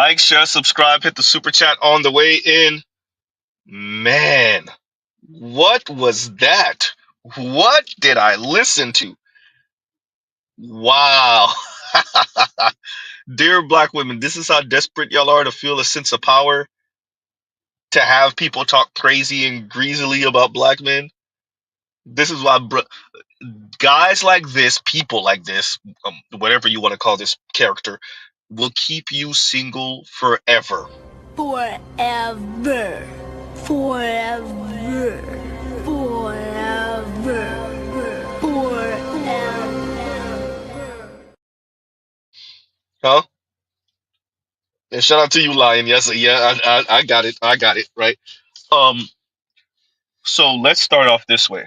Like, share, subscribe, hit the super chat on the way in. Man, what was that? What did I listen to? Wow. Dear black women, this is how desperate y'all are to feel a sense of power, to have people talk crazy and greasily about black men. This is why guys like this, people like this, whatever you want to call this character, will keep you single forever. Forever. Forever. Forever. Forever. Huh? And shout out to you, Lion. Yes, yeah, I got it. I got it, right? Um, so let's start off this way.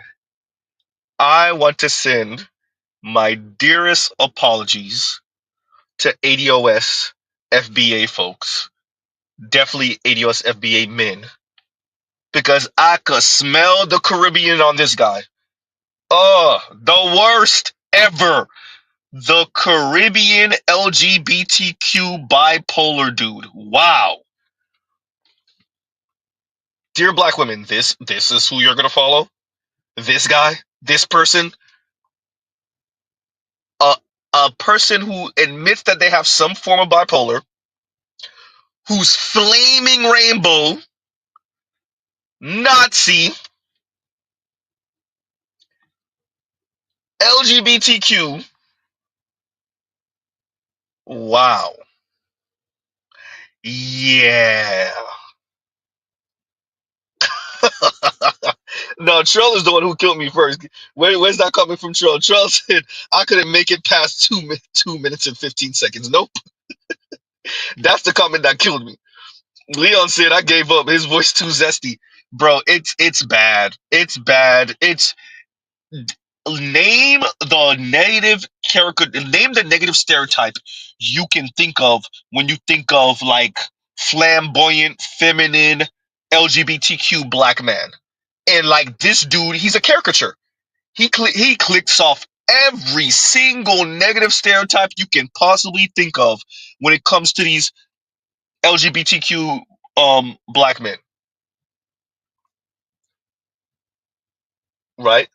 I want to send my dearest apologies to ADOS FBA folks, definitely ADOS FBA men, because I could smell the Caribbean on this guy. The worst ever. The Caribbean LGBTQ bipolar dude. Wow. Dear black women, this is who you're gonna follow. This guy, this person, a a person who admits that they have some form of bipolar, who's flaming rainbow, Nazi, LGBTQ. Wow. Yeah. No, Trill is the one who killed me first. Where's that coming from, Trill? Trill said I couldn't make it past 2 minutes and 15 seconds. Nope, that's the comment that killed me. Leon said I gave up. His voice too zesty, bro. It's bad. It's bad. It's name the negative character. Name the negative stereotype you can think of when you think of like flamboyant, feminine, LGBTQ black man. And like this dude, he's a caricature. He clicks off every single negative stereotype you can possibly think of when it comes to these LGBTQ black men, right?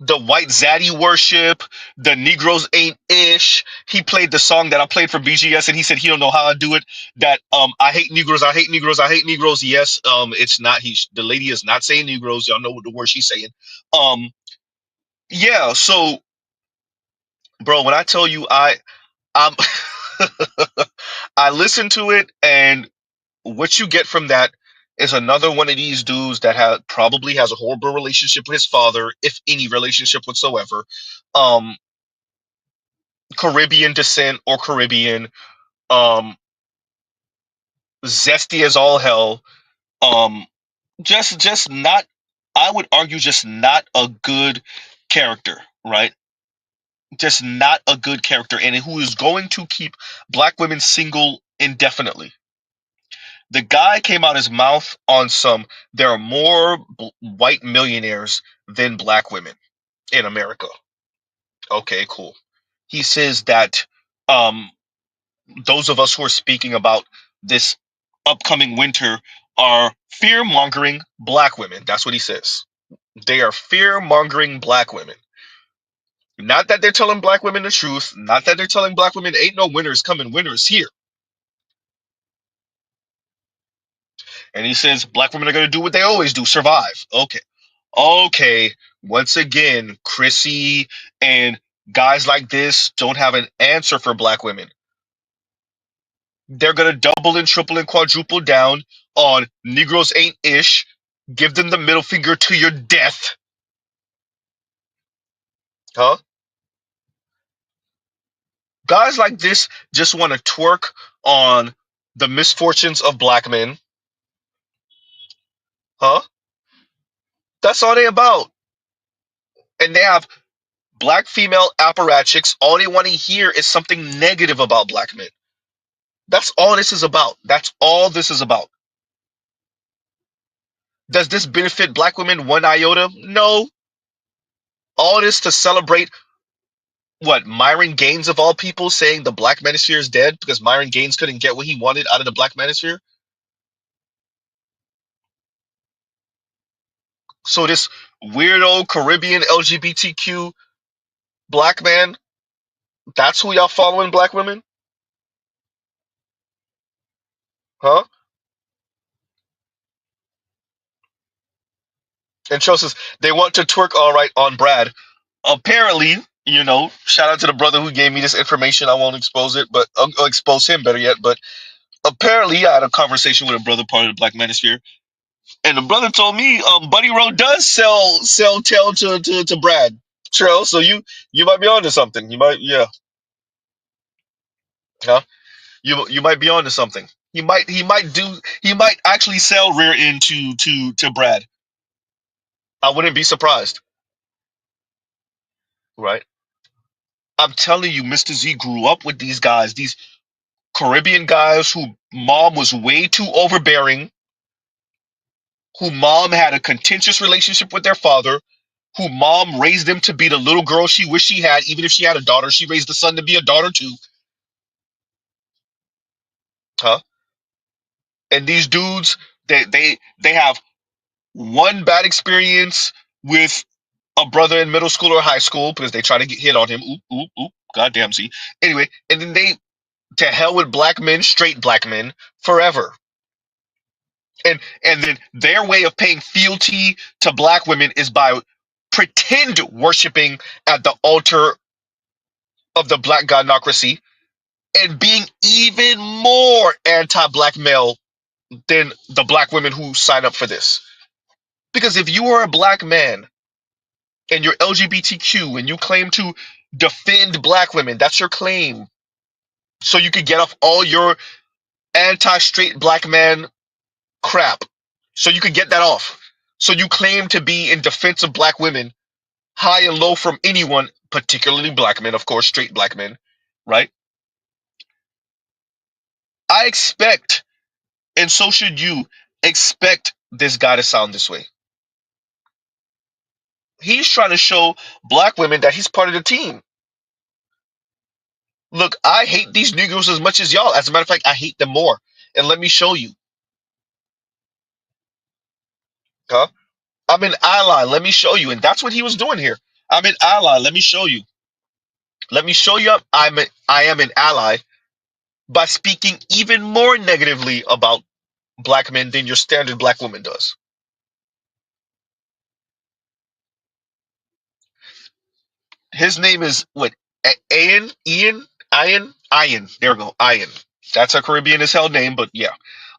The white zaddy worship, the Negroes ain't ish. He played the song that I played for BGS, and he said he don't know how I do it. That I hate Negroes, I hate Negroes, I hate Negroes. Yes, it's not the lady is not saying Negroes. Y'all know what the word she's saying. Um, yeah. So, bro, when I tell you I'm I listened to it, and what you get from that is another one of these dudes that probably has a horrible relationship with his father, if any relationship whatsoever. Um, Caribbean descent or Caribbean, um, zesty as all hell. Um, just not. I would argue, just not a good character, right? Just not a good character, and who is going to keep black women single indefinitely. The guy came out his mouth on some. There are more white millionaires than black women in America. Okay, cool. He says that um, those of us who are speaking about this upcoming winter are fear mongering black women. That's what he says. They are fear mongering black women. Not that they're telling black women the truth. Not that they're telling black women ain't no winter is coming. Winter is here. And he says black women are going to do what they always do, survive. Okay. Okay. Once again, Chrissy and guys like this don't have an answer for black women. They're going to double and triple and quadruple down on Negroes ain't ish. Give them the middle finger to your death. Huh? Guys like this just want to twerk on the misfortunes of black men. Huh? That's all they about. And they have black female apparatchiks. All they want to hear is something negative about black men. That's all this is about. That's all this is about. Does this benefit black women one iota? No. All this to celebrate what, Myron Gaines of all people saying the Black Manosphere is dead because Myron Gaines couldn't get what he wanted out of the Black Manosphere. So this weirdo Caribbean LGBTQ black man, that's who y'all following, black women, huh? And Cho says they want to twerk all right on Brad. Apparently, shout out to the brother who gave me this information. I won't expose it, but I'll expose him better yet. But apparently, I had a conversation with a brother part of the Black Manosphere, and the brother told me, Buddy Rowe does sell tail to Brad Trail. So you might be onto something. You might, yeah, huh? You might be onto something. He might actually sell rear end to Brad. I wouldn't be surprised, right? I'm telling you, Mr. Z grew up with these guys, these Caribbean guys who mom was way too overbearing, who mom had a contentious relationship with their father, who mom raised them to be the little girl she wished she had. Even if she had a daughter, she raised the son to be a daughter too, huh? And these dudes, they have one bad experience with a brother in middle school or high school because they try to get hit on him. Oop, oop, oop. Goddamn, see. Anyway, and then they, to hell with black men, straight black men, forever. And then their way of paying fealty to black women is by pretend worshiping at the altar of the black godnocracy and being even more anti-black male than the black women who sign up for this. Because if you are a black man and you're LGBTQ and you claim to defend black women, that's your claim. So you could get off all your anti-straight black man crap. So you could get that off. So you claim to be in defense of black women, high and low from anyone, particularly black men, of course, straight black men, right? I expect, and so should you, expect this guy to sound this way. He's trying to show black women that he's part of the team. Look, I hate these Negroes as much as y'all. As a matter of fact, I hate them more. And let me show you. Huh? I'm an ally. Let me show you. And that's what he was doing here. I'm an ally. Let me show you. Let me show you I am an ally by speaking even more negatively about black men than your standard black woman does. His name is what? Ian. There we go, Ian. That's a Caribbean as hell name, but yeah.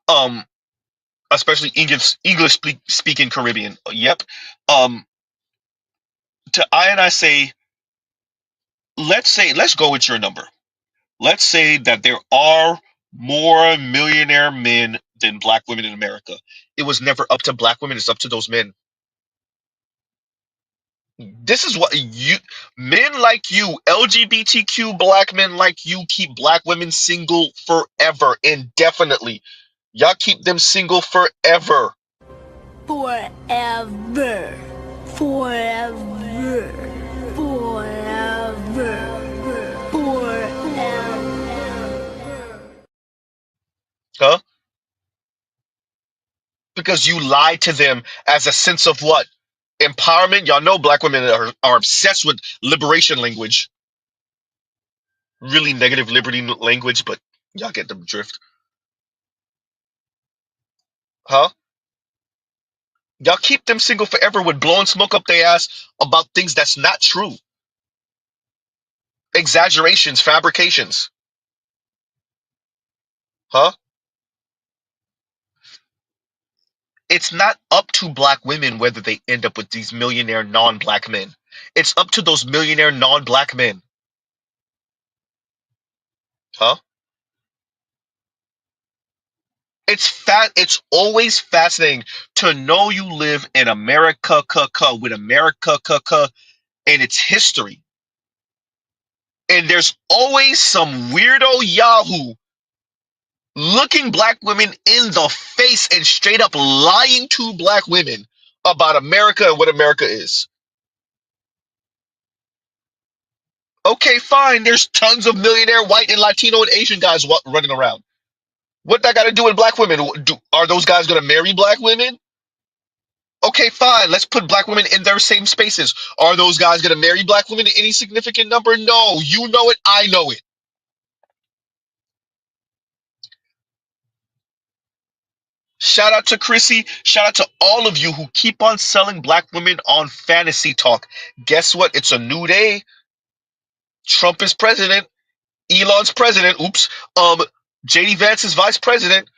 Um, especially English speaking Caribbean. Yep. Um, to Ian, I say, let's go with your number. Let's say that there are more millionaire men than black women in America. It was never up to black women; it's up to those men. This is what you, men like you, LGBTQ black men like you, keep black women single forever, indefinitely. Y'all keep them single forever. Forever. Forever. Forever. Forever. Huh? Because you lied to them as a sense of what? Empowerment. Y'all know black women are obsessed with liberation language. Really negative liberty language, but y'all get the drift. Huh? Y'all keep them single forever with blowing smoke up their ass about things that's not true. Exaggerations, fabrications. Huh? It's not up to black women whether they end up with these millionaire non-black men. It's up to those millionaire non-black men. Huh? It's always fascinating to know you live in America with America and its history. And there's always some weirdo Yahoo looking black women in the face and straight up lying to black women about America and what America is. Okay, fine. There's tons of millionaire white and Latino and Asian guys running around. What that got to do with black women? Are those guys going to marry black women? Okay, fine. Let's put black women in their same spaces. Are those guys going to marry black women in any significant number? No. You know it. I know it. Shout out to Chrissy. Shout out to all of you who keep on selling black women on fantasy talk. Guess what? It's a new day. Trump is president. Elon's president. Oops. JD Vance is vice president.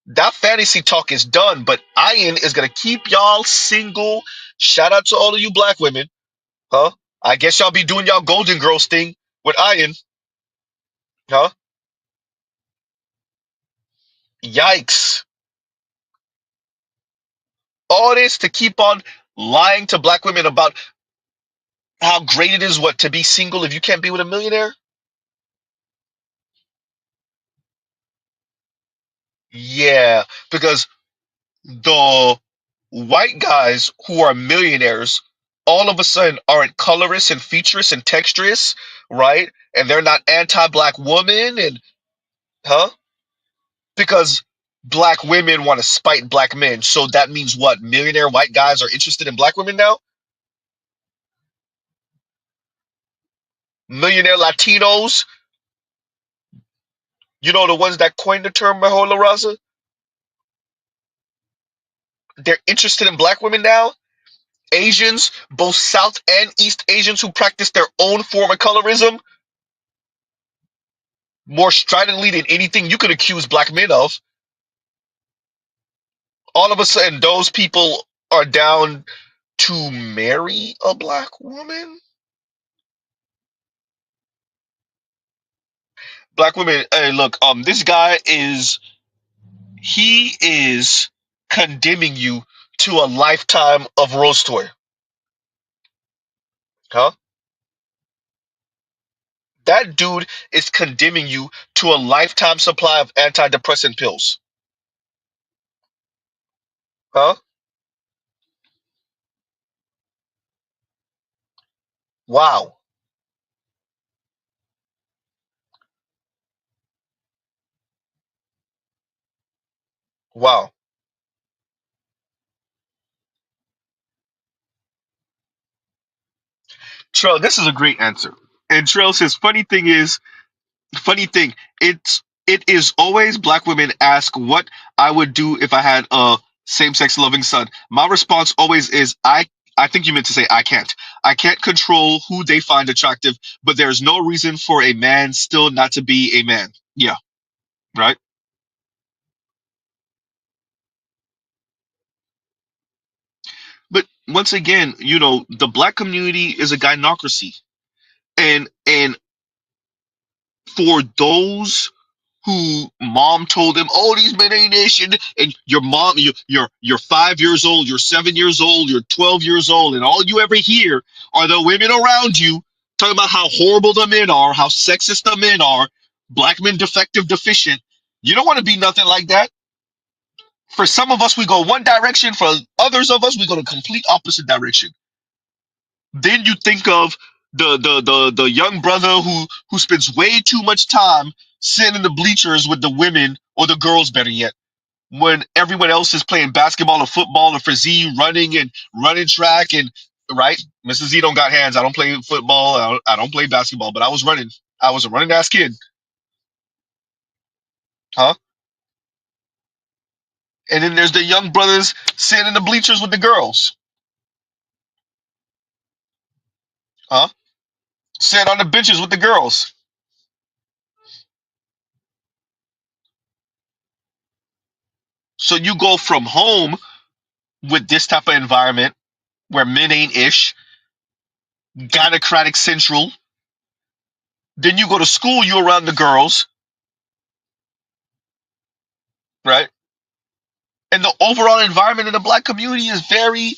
That fantasy talk is done, but Ian is gonna keep y'all single. Shout out to all of you black women. Huh? I guess y'all be doing y'all Golden Girls thing with Ian. Huh? Yikes. All this to keep on lying to black women about how great it is what to be single if you can't be with a millionaire? Yeah, because the white guys who are millionaires all of a sudden aren't colorist and featurist and texturist, right? And they're not anti-black woman and huh? Because black women want to spite black men. So that means what? Millionaire white guys are interested in black women now? Millionaire Latinos, you know the ones that coined the term Mahola Raza? They're interested in black women now? Asians, both South and East Asians who practice their own form of colorism, more stridently than anything you could accuse black men of. All of a sudden, those people are down to marry a black woman? Black women, hey, look, this guy is, he is condemning you to a lifetime of Rose Toy. Huh? That dude is condemning you to a lifetime supply of antidepressant pills. Huh? Wow. Wow. Trail, this is a great answer. And Trail says, funny thing, it is always black women ask what I would do if I had a same-sex loving son. My response always is I think you meant to say I can't. I can't control who they find attractive, but there's no reason for a man still not to be a man. Yeah, right? But once again, the black community is a gynocracy. And for those who mom told them, "Oh, these men ain't Asian," and your mom, you're 5 years old, you're 7 years old, you're 12 years old, and all you ever hear are the women around you talking about how horrible the men are, how sexist the men are, black men defective, deficient. You don't want to be nothing like that. For some of us, we go one direction. For others of us, we go the complete opposite direction. Then you think of the young brother who spends way too much time sitting in the bleachers with the women or the girls, better yet, when everyone else is playing basketball or football or for Z running and running track and right. Mrs. Z don't got hands. I don't play football. I don't play basketball, but I was running. I was a running ass kid, huh? And then there's the young brothers sitting in the bleachers with the girls, huh? Sitting on the benches with the girls. So you go from home with this type of environment where men ain't ish, gynocratic central. Then you go to school, you around the girls, right? And the overall environment in the black community is very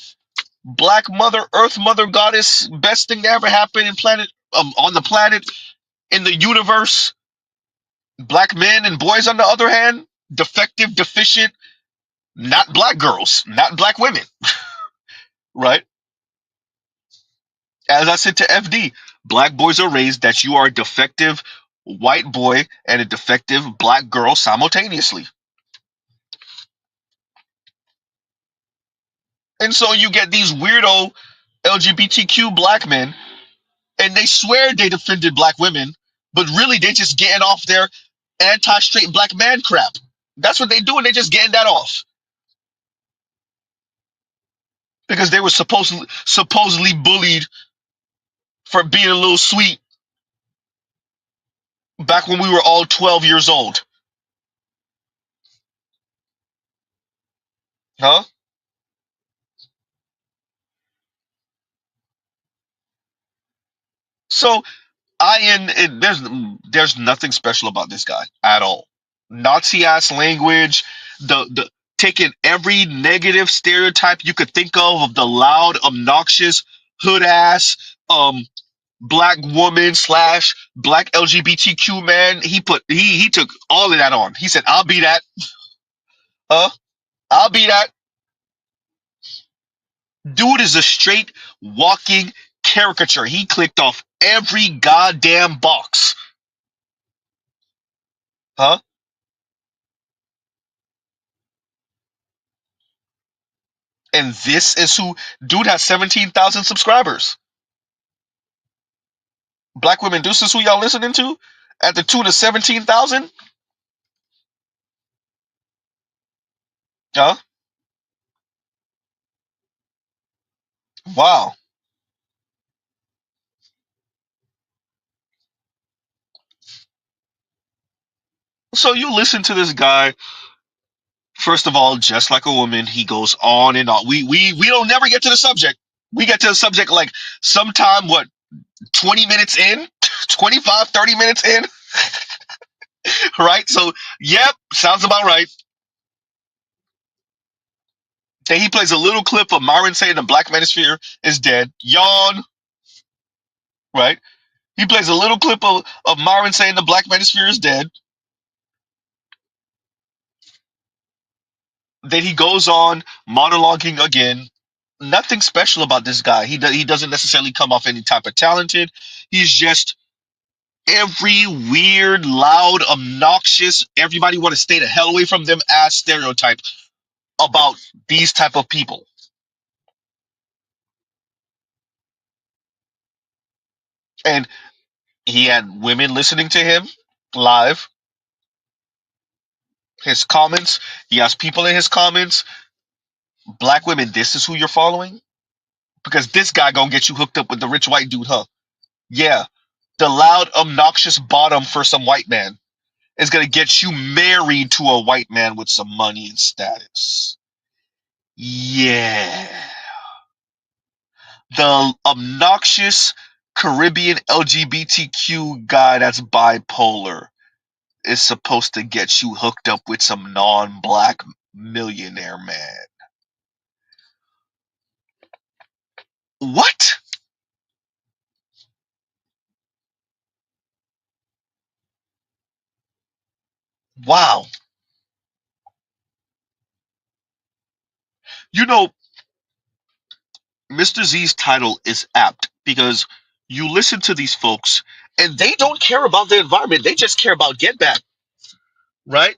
black mother, earth mother, goddess, best thing to ever happen in planet on the planet, in the universe. Black men and boys, on the other hand, defective, deficient, not black girls, not black women, right? As I said to FD, Black boys are raised that you are a defective white boy and a defective black girl simultaneously. And so you get these weirdo LGBTQ black men, and they swear they defended black women, but really they just getting off their anti-straight black man crap. That's what they do, and they're just getting that off because they were supposedly bullied for being a little sweet back when we were all 12 years old. Huh? So there's nothing special about this guy at all. Nazi ass language, the taking every negative stereotype you could think of the loud, obnoxious, hood ass, black woman slash black LGBTQ man. He took all of that on. He said, "I'll be that. Huh? I'll be that." Dude is a straight walking caricature. He clicked off every goddamn box. Huh? And this is who dude has 17,000 subscribers. Black women, this is who y'all listening to at the tune of 17,000? Huh? Wow. So you listen to this guy. First of all, just like a woman, he goes on and on. We don't never get to the subject. We get to the subject like sometime, what, 20 minutes in, 25, 30 minutes in, right? So, yep, sounds about right. Then he plays a little clip of Myron saying the Black Manosphere is dead. Yawn, right? He plays a little clip of Myron saying the Black Manosphere is dead. Then he goes on monologuing again. Nothing special about this guy. He doesn't necessarily come off any type of talented. He's just every weird, loud, obnoxious, everybody want to stay the hell away from them ass stereotype about these type of people. And he had women listening to him live. His comments, he has people in his comments. Black women, this is who you're following? Because this guy gonna get you hooked up with the rich white dude, huh? Yeah. The loud, obnoxious bottom for some white man is gonna get you married to a white man with some money and status. Yeah. The obnoxious Caribbean LGBTQ guy that's bipolar is supposed to get you hooked up with some non-black millionaire man. What? Wow. You know, Mr. Z's title is apt because you listen to these folks and they don't care about the environment. They just care about get back, right?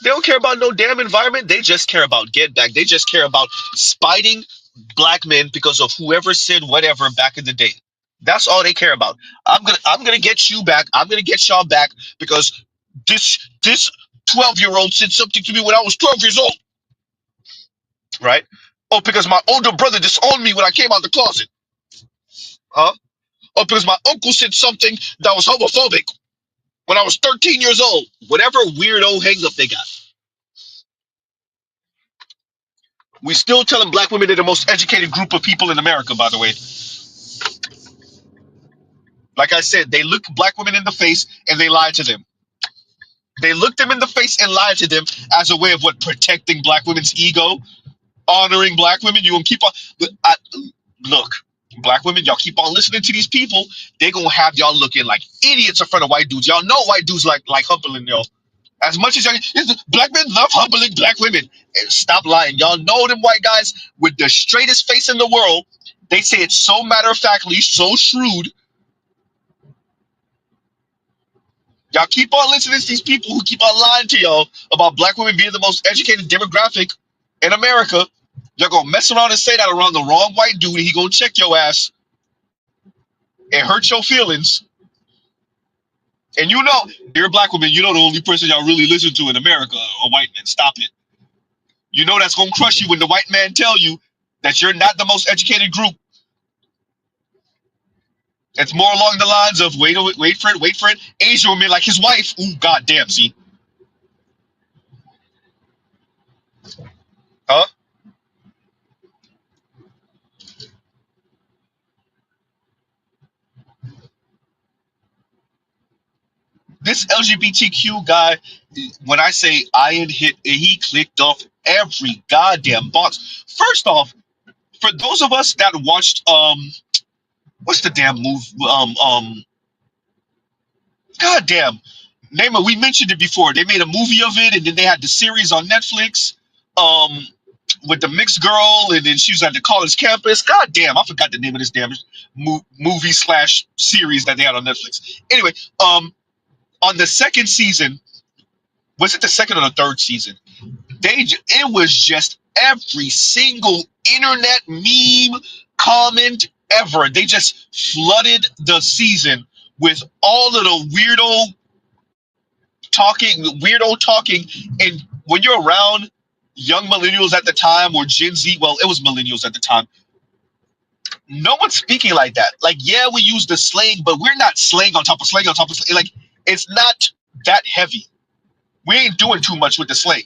They don't care about no damn environment. They just care about get back. They just care about spiting black men because of whoever said whatever back in the day. That's all they care about. I'm gonna get you back. I'm gonna get y'all back because this 12-year-old said something to me when I was 12 years old, right? Oh, because my older brother disowned me when I came out the closet, huh? Oh, because my uncle said something that was homophobic when I was 13 years old. Whatever weirdo hang up they got. We still telling black women they're the most educated group of people in America, by the way. Like I said, they look black women in the face and they lie to them. They look them in the face and lie to them as a way of what protecting black women's ego, honoring black women. You gonna keep on look, black women, y'all keep on listening to these people. They gonna have y'all looking like idiots in front of white dudes. Y'all know white dudes like humbling y'all. As much as y'all, black men love humbling black women. And stop lying. Y'all know them white guys with the straightest face in the world. They say it so matter of factly, so shrewd. Y'all keep on listening to these people who keep on lying to y'all about black women being the most educated demographic in America. Y'all gonna mess around and say that around the wrong white dude, and he gonna check your ass and hurt your feelings. And you know, dear black women, you know the only person y'all really listen to in America are white men. Stop it. You know that's gonna crush you when the white man tell you that you're not the most educated group. It's more along the lines of wait for it, wait for it. Asian women like his wife. Ooh, goddamn, see, huh? This LGBTQ guy, when I say iron hit, he clicked off every goddamn box. First off, for those of us that watched what's the damn move goddamn name it, we mentioned it before. They made a movie of it, and then they had the series on Netflix um with the mixed girl, and then she was at the college campus. God damn, I forgot the name of this damn movie slash series that they had on Netflix. Anyway, on the second season, was it the second or the third season? It was just every single internet meme comment ever. They just flooded the season with all of the weirdo talking. And when you're around young millennials at the time, or Gen Z, well, it was millennials at the time, no one's speaking like that. Like, yeah, we use the slang, but we're not slang on top of slang on top of slang. Like, it's not that heavy. We ain't doing too much with the slang.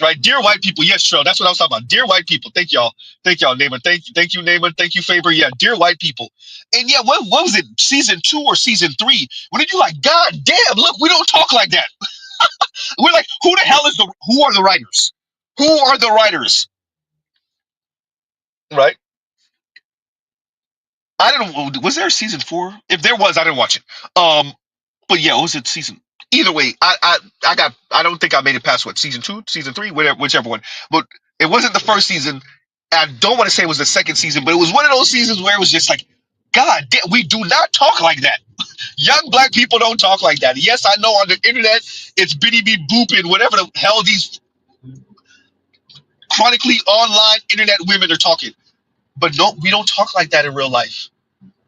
Right, dear white people. Yes, Tro, that's what I was talking about. Dear white people, thank y'all, Naaman, thank you, Naaman, thank you, Faber. Yeah, dear white people, and yeah, what was it, season 2 or season 3? When did you like, God damn, look, we don't talk like that. We're like, who are the writers? Who are the writers? Right? I don't. Was there a season 4? If there was, I didn't watch it. But yeah, was it season? Either way, I don't think I made it past what, season 2, season 3, whichever one. But it wasn't the first season. I don't want to say it was the second season, but it was one of those seasons where it was just like, God damn, we do not talk like that. Young black people don't talk like that. Yes, I know on the internet it's bitty beep booping, whatever the hell these chronically online internet women are talking. But no, we don't talk like that in real life.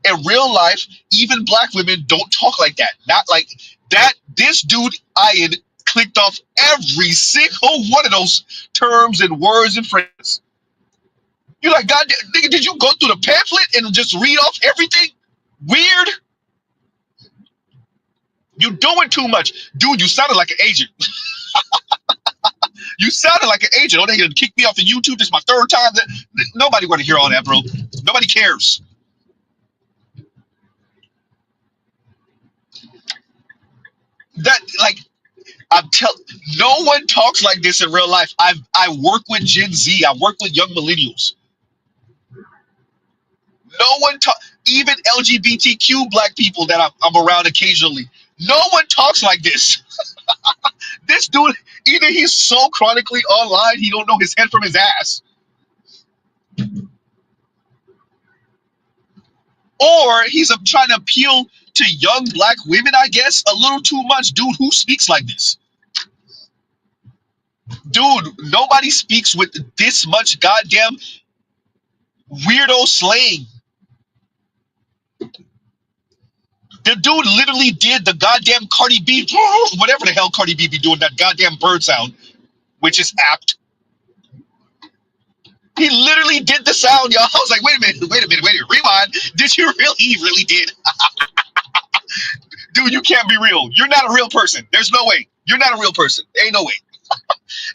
In real life, even black women don't talk like that. Not like that. This dude, Ian, clicked off every single one of those terms and words and phrases. You're like, God, nigga, did you go through the pamphlet and just read off everything? Weird. You doing too much. Dude, you sounded like an agent. You sounded like an agent. Oh, they gonna kick me off of YouTube. This is my third time. Nobody want to hear all that, bro. Nobody cares. That, like, I'm tell no one talks like this in real life. I work with Gen Z. I work with young millennials. No one talk, even LGBTQ black people that I'm around occasionally. No one talks like this. This dude, either he's so chronically online he don't know his head from his ass, or he's trying to appeal to young black women. I guess a little too much. Dude, who speaks like this? Dude, nobody speaks with this much goddamn weirdo slang. The dude literally did the goddamn Cardi B, whatever the hell Cardi B be doing, that goddamn bird sound, which is apt. He literally did the sound, y'all. I was like, wait a minute, rewind. Did you really? He really did. Dude, you can't be real. You're not a real person. There's no way. You're not a real person. Ain't no way.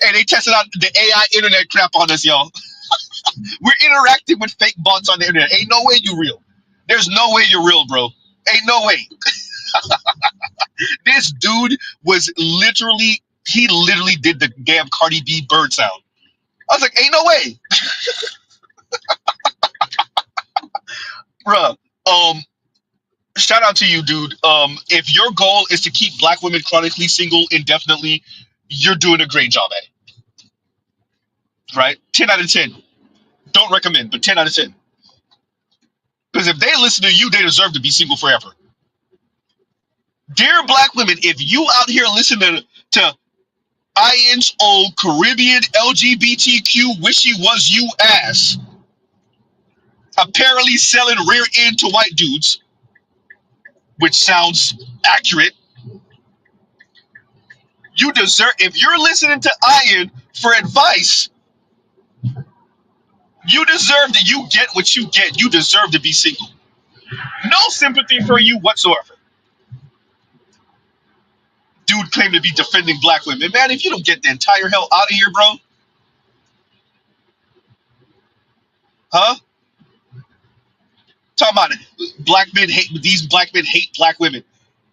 And they tested out the AI internet crap on us, y'all. We're interacting with fake bots on the internet. Ain't no way you real. There's no way you're real, bro. Ain't no way. This dude was literally, he literally did the damn Cardi B bird sound. I was like, ain't no way, bruh. Shout out to you, dude. If your goal is to keep black women chronically single indefinitely, you're doing a great job at it, right? 10 out of 10. Don't recommend, but 10 out of 10. Because if they listen to you, they deserve to be single forever. Dear black women, if you out here listening to I-inch old Caribbean LGBTQ wishy was you ass, apparently selling rear end to white dudes, which sounds accurate, you deserve, if you're listening to Ian for advice, you deserve that you get what you get. You deserve to be single. No sympathy for you whatsoever. Dude claimed to be defending black women. Man, if you don't get the entire hell out of here, bro, huh? Talking about black men hate, these black men hate black women.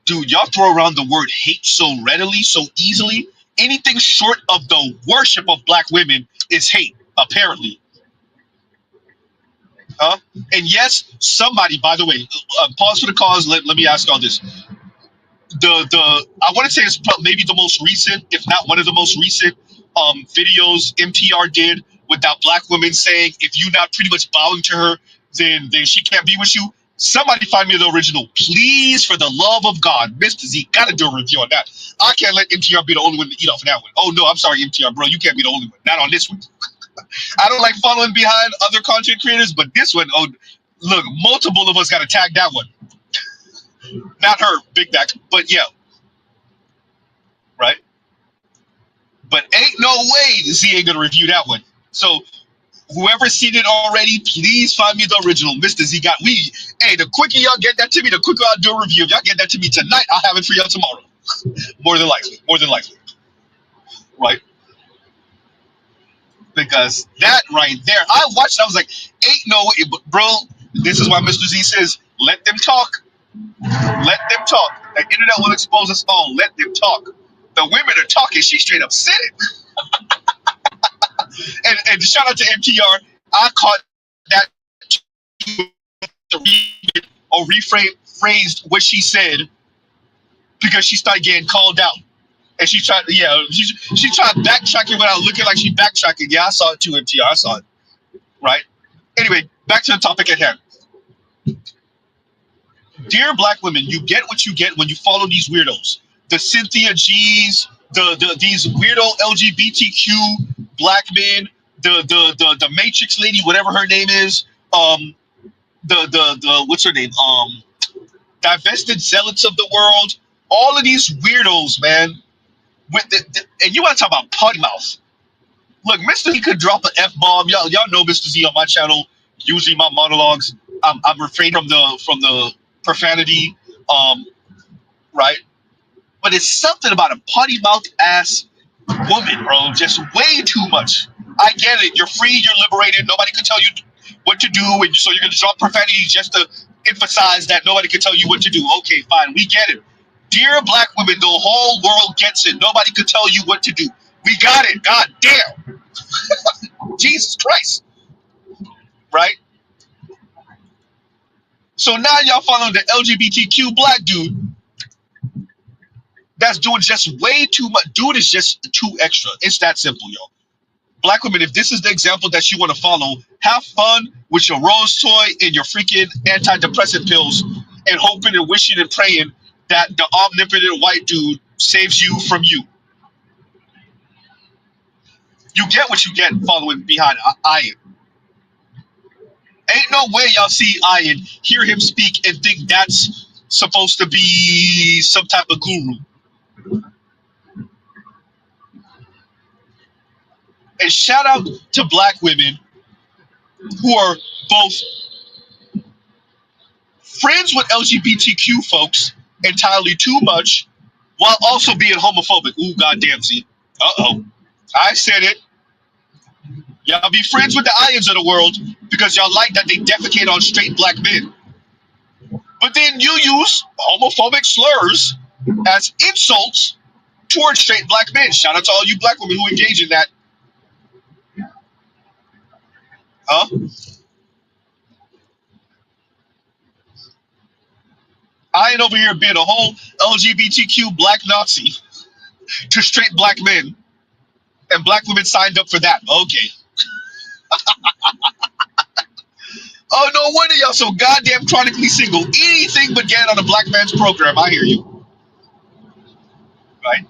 Dude, y'all throw around the word hate so readily, so easily. Anything short of the worship of black women is hate, apparently. Huh? And yes, somebody, by the way, pause for the cause. Let me ask all this. The I want to say it's maybe the most recent, if not one of the most recent, videos MTR did without black women saying if you're not pretty much bowing to her, then she can't be with you. Somebody find me the original, please, for the love of God. Mr. Z, gotta do a review on that. I can't let MTR be the only one to eat off of that one. Oh no, I'm sorry, MTR, bro, you can't be the only one. Not on this one. I don't like following behind other content creators, but this one, oh, look, multiple of us got to tag that one. Not her, Big Back, but yeah, right? But ain't no way Z ain't gonna review that one. So whoever's seen it already, please find me the original. Mr. Z got we. Hey, the quicker y'all get that to me, the quicker I'll do a review. If y'all get that to me tonight, I'll have it for y'all tomorrow. More than likely. More than likely. Right? Because that right there, I watched, I was like, ain't no way, bro. This is why Mr. Z says, let them talk. Let them talk. The internet will expose us all. Let them talk. The women are talking. She straight up said it. And shout out to MTR. I caught that or rephrased what she said because she started getting called out. And she tried, yeah, she tried backtracking without looking like she backtracking. Yeah, I saw it too, MTR. I saw it. Right? Anyway, back to the topic at hand. Dear black women, you get what you get when you follow these weirdos. The Cynthia G's, these weirdo LGBTQ black men, the Matrix lady, whatever her name is, the what's her name? Divested zealots of the world. All of these weirdos, man. With and you want to talk about potty mouth? Look, Mr. Z could drop an F bomb. Y'all know Mr. Z on my channel. Usually my monologues, I'm refraining from the profanity, right? But it's something about a potty mouth ass woman, bro. Just way too much. I get it. You're free. You're liberated. Nobody can tell you what to do, and so you're gonna drop profanity just to emphasize that nobody can tell you what to do. Okay, fine. We get it. Dear black women, the whole world gets it. Nobody could tell you what to do. We got it. God damn. Jesus Christ. Right? So now y'all following the LGBTQ black dude that's doing just way too much. Dude is just too extra. It's that simple, yo. Black women, if this is the example that you want to follow, have fun with your rose toy and your freaking antidepressant pills and hoping and wishing and praying that the omnipotent white dude saves you from you. You get what you get following behind Ian. Ain't no way y'all see Ian, hear him speak, and think that's supposed to be some type of guru. And shout out to black women who are both friends with LGBTQ folks entirely too much while also being homophobic. Ooh, goddamn, see. Uh-oh. I said it. Y'all be friends with the Ians of the world because y'all like that they defecate on straight black men. But then you use homophobic slurs as insults towards straight black men. Shout out to all you black women who engage in that. Huh? I ain't over here being a whole LGBTQ black Nazi to straight black men, and black women signed up for that. Okay. Oh, no wonder y'all so goddamn chronically single. Anything but get on a black man's program. I hear you. right?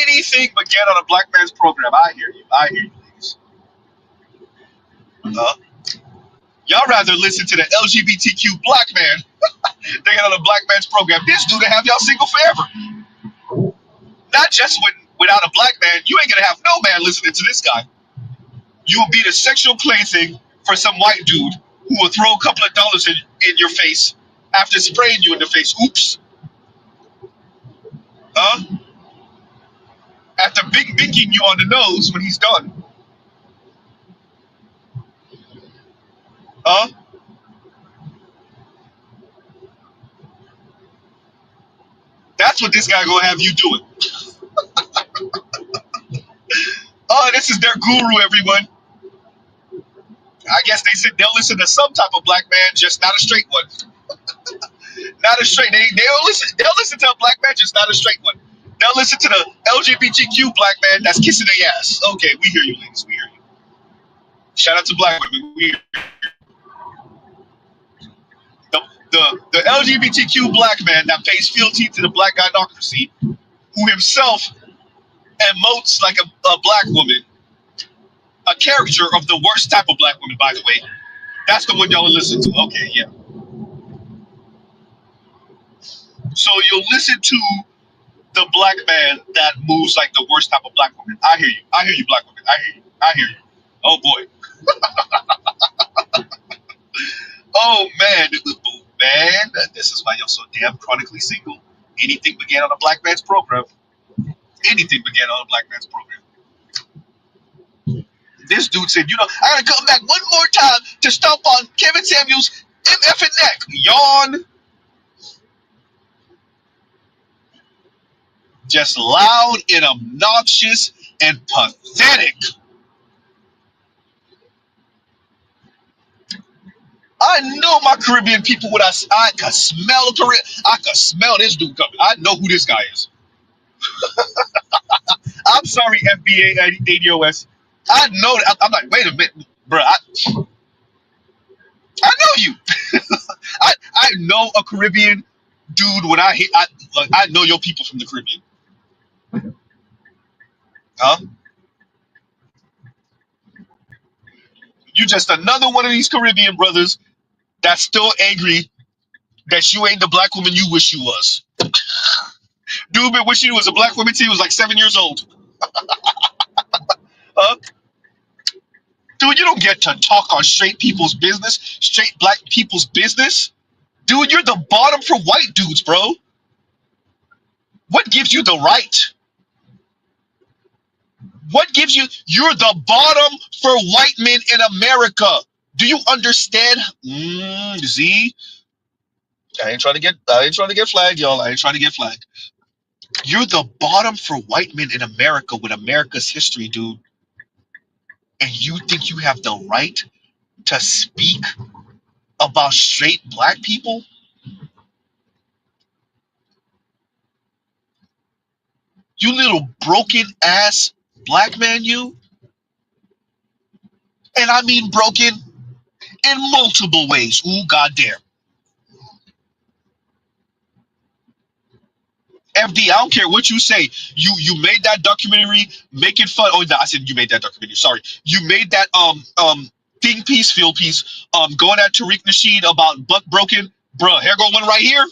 Anything but get on a black man's program. I hear you. I hear you, ladies. Uh, y'all rather listen to the LGBTQ black man than get on a black man's program. This dude to have y'all single forever. Not just without a black man, you ain't gonna have no man listening to this guy. You will be the sexual plaything for some white dude who will throw a couple of dollars in your face after spraying you in the face. Oops. Huh? After binking you on the nose when he's done. Huh? That's what this guy gonna have you doing. Oh, this is their guru, everyone. I guess they said they'll listen to some type of black man, just not a straight one. Not a straight. They'll listen. They'll listen to a black man, just not a straight one. They'll listen to the LGBTQ black man that's kissing their ass. Okay, we hear you, ladies. We hear you. Shout out to black women. We hear you. The LGBTQ black man that pays fealty to the black gynocracy, who himself emotes like a black woman, a caricature of the worst type of black woman, by the way. That's the one y'all will listen to. Okay, yeah. So you'll listen to the black man that moves like the worst type of black woman. I hear you. I hear you, black woman. I hear you. I hear you. Oh boy. Oh man. Man, this is why you're so damn chronically single. Anything began on a black man's program. Anything began on a black man's program. This dude said, I gotta come back one more time to stomp on Kevin Samuels' MF neck. Yawn. Just loud and obnoxious and pathetic. I know my Caribbean people. I could smell I could smell this dude coming. I know who this guy is. I'm sorry, FBA ADOS. I know that. I'm like, wait a minute, bro. I know you. I know a Caribbean dude. When I know your people from the Caribbean. Huh? You just another one of these Caribbean brothers that's still angry that you ain't the black woman you wish you was. Dude been wishing he was a black woman till he was like 7 years old. Huh? Dude, you don't get to talk on straight people's business, straight black people's business. Dude, you're the bottom for white dudes, bro. What gives you the right? What gives you're the bottom for white men in America. Do you understand? Z, I ain't trying to get flagged, y'all. I ain't trying to get flagged. You're the bottom for white men in America with America's history, dude. And you think you have the right to speak about straight black people? You little broken ass black man, you. And I mean broken in multiple ways. Ooh, goddamn. FD, I don't care what you say. You made that documentary making fun. Oh, no, I said you made that documentary. Sorry, you made that think piece, field piece. Going at Tariq Nasheed about Buck Broken, bruh. Here go one right here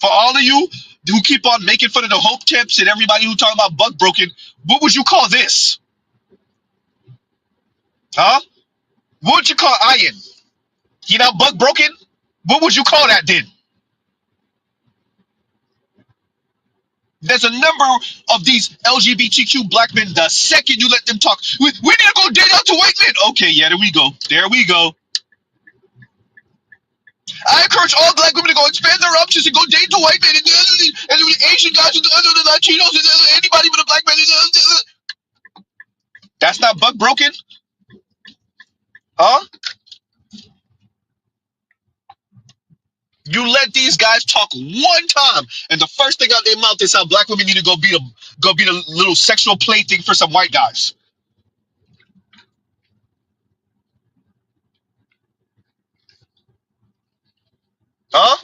for all of you who keep on making fun of the Hope Temps and everybody who talking about Buck Broken. What would you call this? Huh? What would you call Iron? He not Buck Broken? What would you call that then? There's a number of these LGBTQ black men. The second you let them talk, we need to go date out to white men. Okay, yeah, there we go. There we go. I encourage all black women to go expand their options and go date to white men and the Asian guys and the Latinos and anybody but a black man. That's not Buck Broken, huh? You let these guys talk one time, and the first thing out their mouth is how black women need to go be the little sexual plaything for some white guys, huh?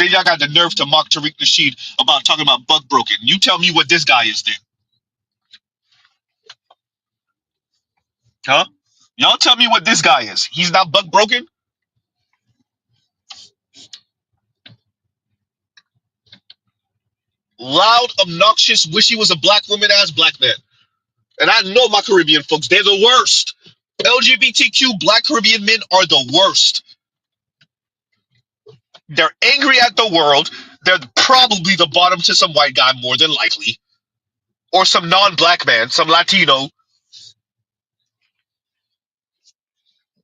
Then y'all got the nerve to mock Tariq Nasheed about talking about buck broken. You tell me what this guy is then. Huh? Y'all tell me what this guy is. He's not buck broken? Loud, obnoxious, wish he was a black woman ass black man. And I know my Caribbean folks, they're the worst. LGBTQ black Caribbean men are the worst. They're angry at the world. They're probably the bottom to some white guy, more than likely. Or some non-black man, some Latino.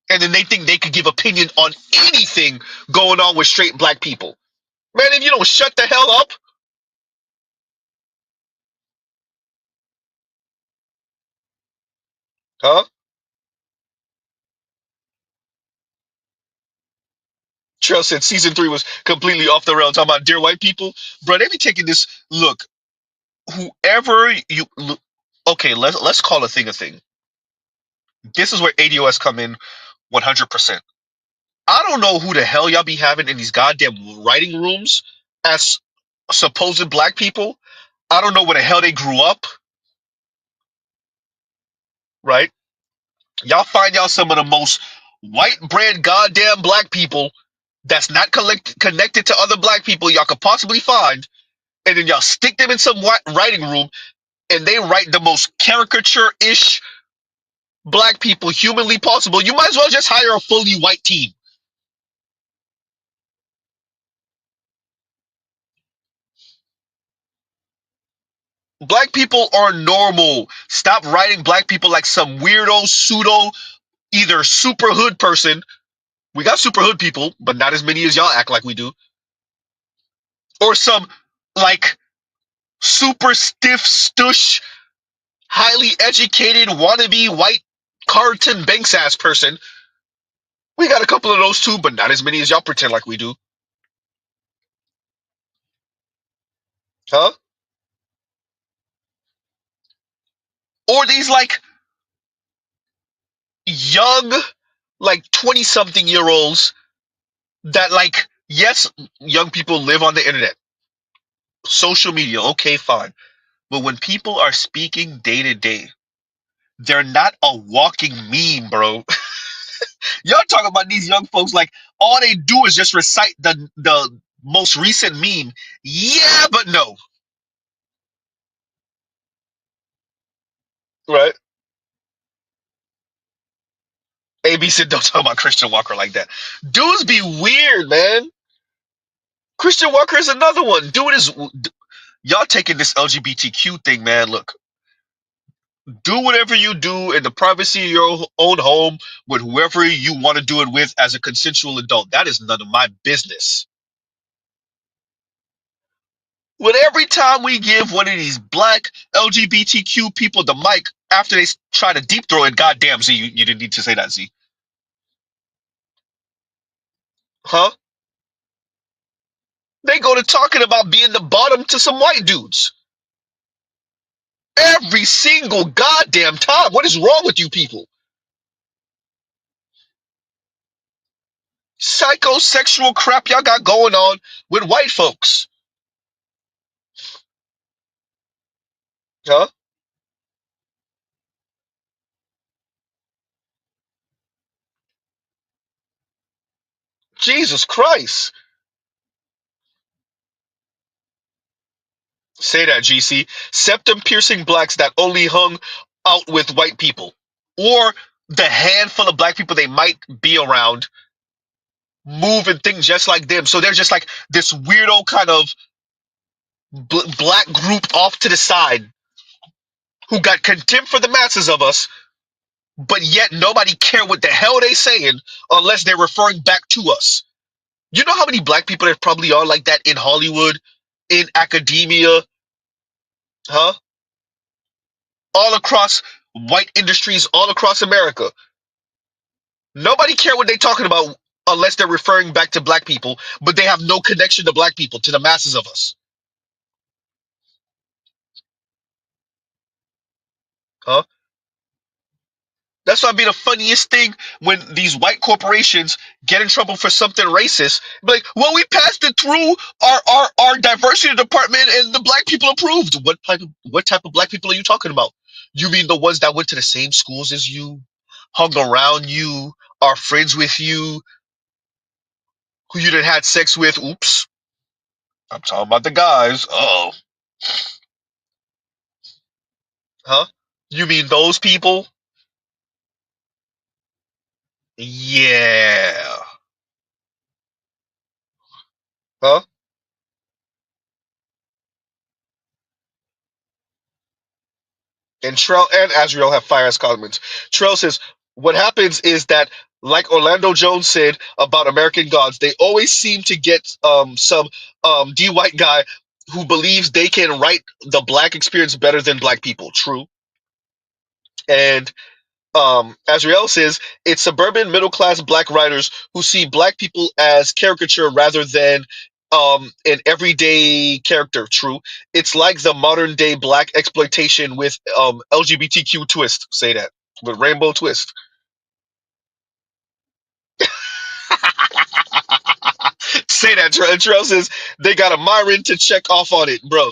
And then they think they could give opinion on anything going on with straight black people. Man, if you don't shut the hell up, huh? Trail said season 3 was completely off the rail talking about dear white people. Bro, they be taking this. Look, whoever you look, okay, let's call a thing a thing. This is where ADOS come in 100%. I don't know who the hell y'all be having in these goddamn writing rooms as supposed black people. I don't know where the hell they grew up, right? Y'all find y'all some of the most white bread goddamn black people that's not connected to other black people y'all could possibly find, and then y'all stick them in some writing room and they write the most caricature-ish black people humanly possible. You might as well just hire a fully white team. Black people are normal. Stop writing black people like some weirdo pseudo either super hood person. We got super hood people, but not as many as y'all act like we do. Or some like super stiff stush, highly educated wannabe white Carlton Banks ass person. We got a couple of those too, but not as many as y'all pretend like we do. Huh? Or these like young, like 20 something year olds that like, yes, young people live on the internet, social media, okay, fine. But when people are speaking day to day, they're not a walking meme, bro. Y'all talking about these young folks like all they do is just recite the most recent meme. Yeah, but no. Right? AB said don't talk about Christian Walker like that. Dudes be weird, man. Christian Walker is another one. Dude is y'all taking this LGBTQ thing, man. Look, do whatever you do in the privacy of your own home with whoever you want to do it with as a consensual adult. That is none of my business. But every time we give one of these black LGBTQ people the mic after they try to deep throw it, goddamn, Z, you didn't need to say that, Z. Huh? They go to talking about being the bottom to some white dudes. Every single goddamn time. What is wrong with you people? Psychosexual crap y'all got going on with white folks. Huh? Jesus Christ. Say that, GC. Septum piercing blacks that only hung out with white people. Or the handful of black people they might be around move and think just like them. So they're just like this weirdo kind of black group off to the side who got contempt for the masses of us, but yet nobody care what the hell they saying unless they're referring back to us. You know how many black people there probably are like that in Hollywood, in academia, huh? All across white industries, all across America. Nobody care what they talking about unless they're referring back to black people, but they have no connection to black people, to the masses of us. Huh? That's why it'd be the funniest thing when these white corporations get in trouble for something racist. Be like, well, we passed it through our diversity department and the black people approved. What type of black people are you talking about? You mean the ones that went to the same schools as you, hung around you, are friends with you, who you done had sex with? Oops. I'm talking about the guys. Oh. Huh? You mean those people? Yeah. Huh? And Trell and Azrael have fire as comments. Trell says, what happens is that, like Orlando Jones said about American Gods, they always seem to get some D white guy who believes they can write the black experience better than black people. True. And Azrael says it's suburban middle class black writers who see black people as caricature rather than an everyday character. True. It's like the modern day black exploitation with LGBTQ twist. Say that with rainbow twist. Say that. Terrell says they got a Myron to check off on it, bro.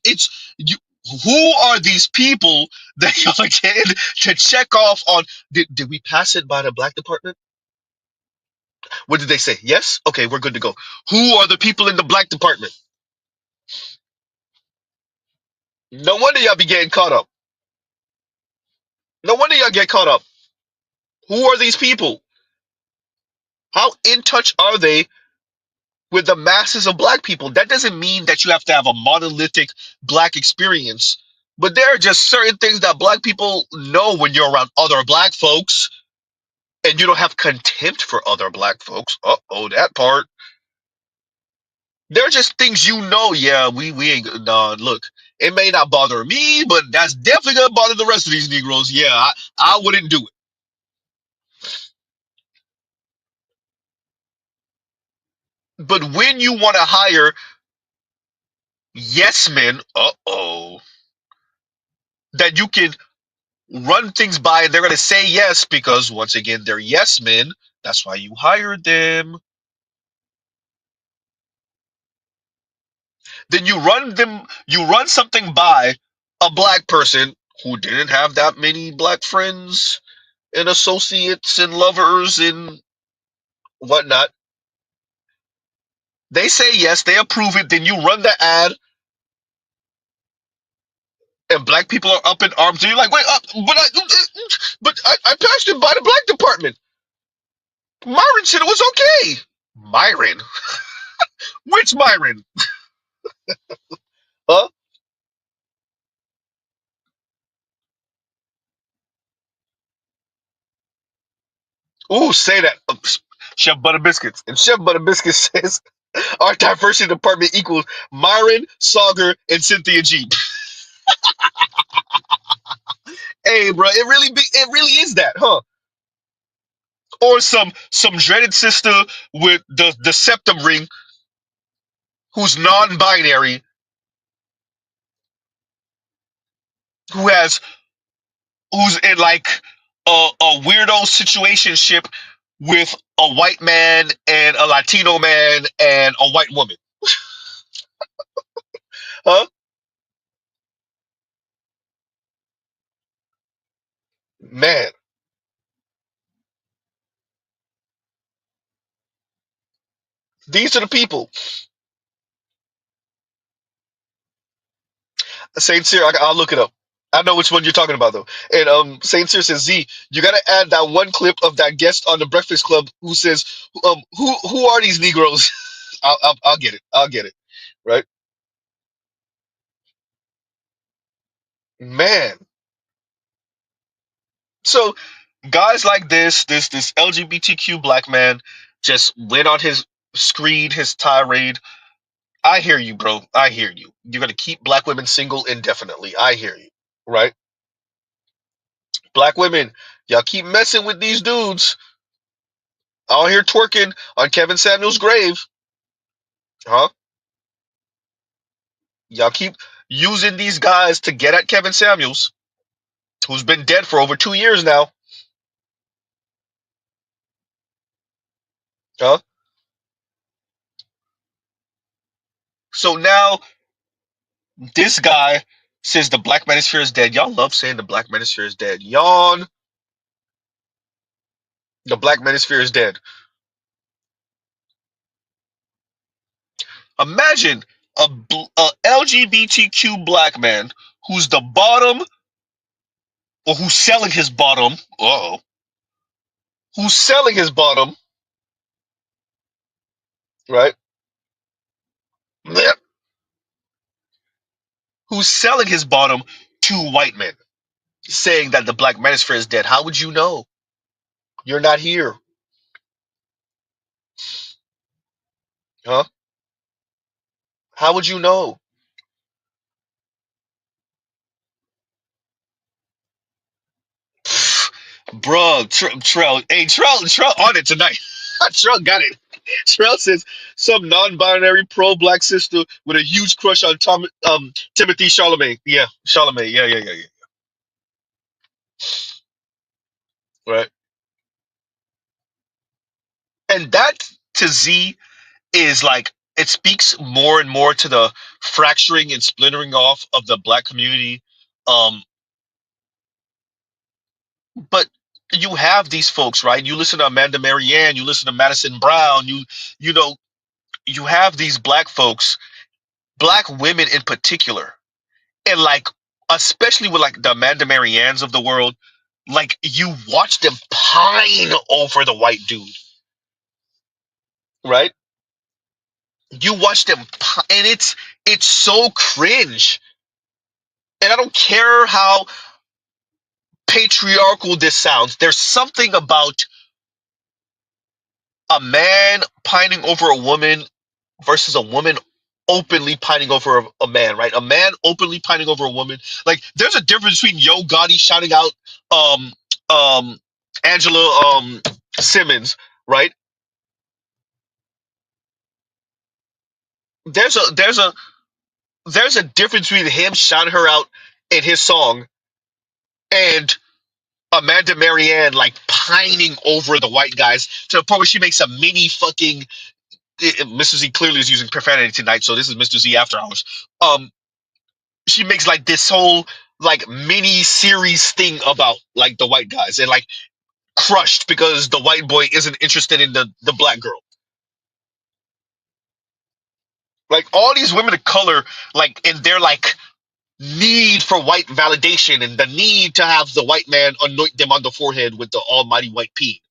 It's you. Who are these people that y'all get to check off on? Did we pass it by the black department? What did they say? Yes? Okay, we're good to go. Who are the people in the black department? No wonder y'all be getting caught up. No wonder y'all get caught up. Who are these people? How in touch are they with the masses of black people? That doesn't mean that you have to have a monolithic black experience, but there are just certain things that black people know when you're around other black folks and you don't have contempt for other black folks. Uh-oh, that part. They're just things you know. Yeah, we ain't. Nah, look, it may not bother me, but that's definitely gonna bother the rest of these Negroes. Yeah, I wouldn't do it. But when you want to hire yes men, that you can run things by and they're gonna say yes because once again they're yes men. That's why you hired them. Then you run something by a black person who didn't have that many black friends and associates and lovers and whatnot. They say yes, they approve it. Then you run the ad, and black people are up in arms. And you're like, wait, but I passed it by the black department. Myron said it was okay. Myron, which Myron? Huh? Ooh, say that. Chef Butter Biscuits. And Chef Butter Biscuits says our diversity department equals Myron, Sauger, and Cynthia G. Hey, bro, it really is that, huh? Or some dreaded sister with the septum ring who's non-binary, who has who's in like a weirdo situationship with a white man and a Latino man and a white woman, huh? Man, these are the people. Saint Cyr, I'll look it up. I know which one you're talking about though. And Saint Cyr says, Z, you gotta add that one clip of that guest on the Breakfast Club who says, who are these Negroes? I'll get it. I'll get it. Right, man. So guys like this LGBTQ black man just went on his screed, his tirade. I hear you, bro. I hear you. You're gonna keep black women single indefinitely. I hear you. Right? Black women, y'all keep messing with these dudes out here twerking on Kevin Samuels' grave. Huh? Y'all keep using these guys to get at Kevin Samuels, who's been dead for over 2 years now. Huh? So now this guy says the Black Manosphere is dead. Y'all love saying the Black Manosphere is dead. Yawn. The Black Manosphere is dead. Imagine a LGBTQ black man who's the bottom, or who's selling his bottom. Uh-oh. Who's selling his bottom, right? Blech. Who's selling his bottom to white men, saying that the Black Manosphere is dead. How would you know? You're not here. Huh? How would you know? Bruh, Trell. Hey, Trell on it tonight. Trell got it. Trell says some non-binary pro-black sister with a huge crush on Timothy Chalamet. Yeah, Chalamet. Yeah, yeah, yeah, yeah. Right. And that to Z is like, it speaks more and more to the fracturing and splintering off of the black community. Um, but you have these folks, right? You listen to Amanda Marianne, you listen to Madison Brown, you know, you have these black folks, black women in particular, and like, especially with like the Amanda Mariannes of the world, like you watch them pine over the white dude, right? You watch them, and it's so cringe. And I don't care how patriarchal this sounds. There's something about a man pining over a woman versus a woman openly pining over a man, right? A man openly pining over a woman. Like, there's a difference between Yo Gotti shouting out um um Angela Simmons, right? There's a difference between him shouting her out in his song and Amanda Marianne like pining over the white guys to the point where she makes a mini fucking Mr. Z clearly is using profanity tonight, so this is Mr. Z after hours. She makes like this whole like mini series thing about like the white guys and like crushed because the white boy isn't interested in the black girl. Like all these women of color, like in their like need for white validation and the need to have the white man anoint them on the forehead with the almighty white P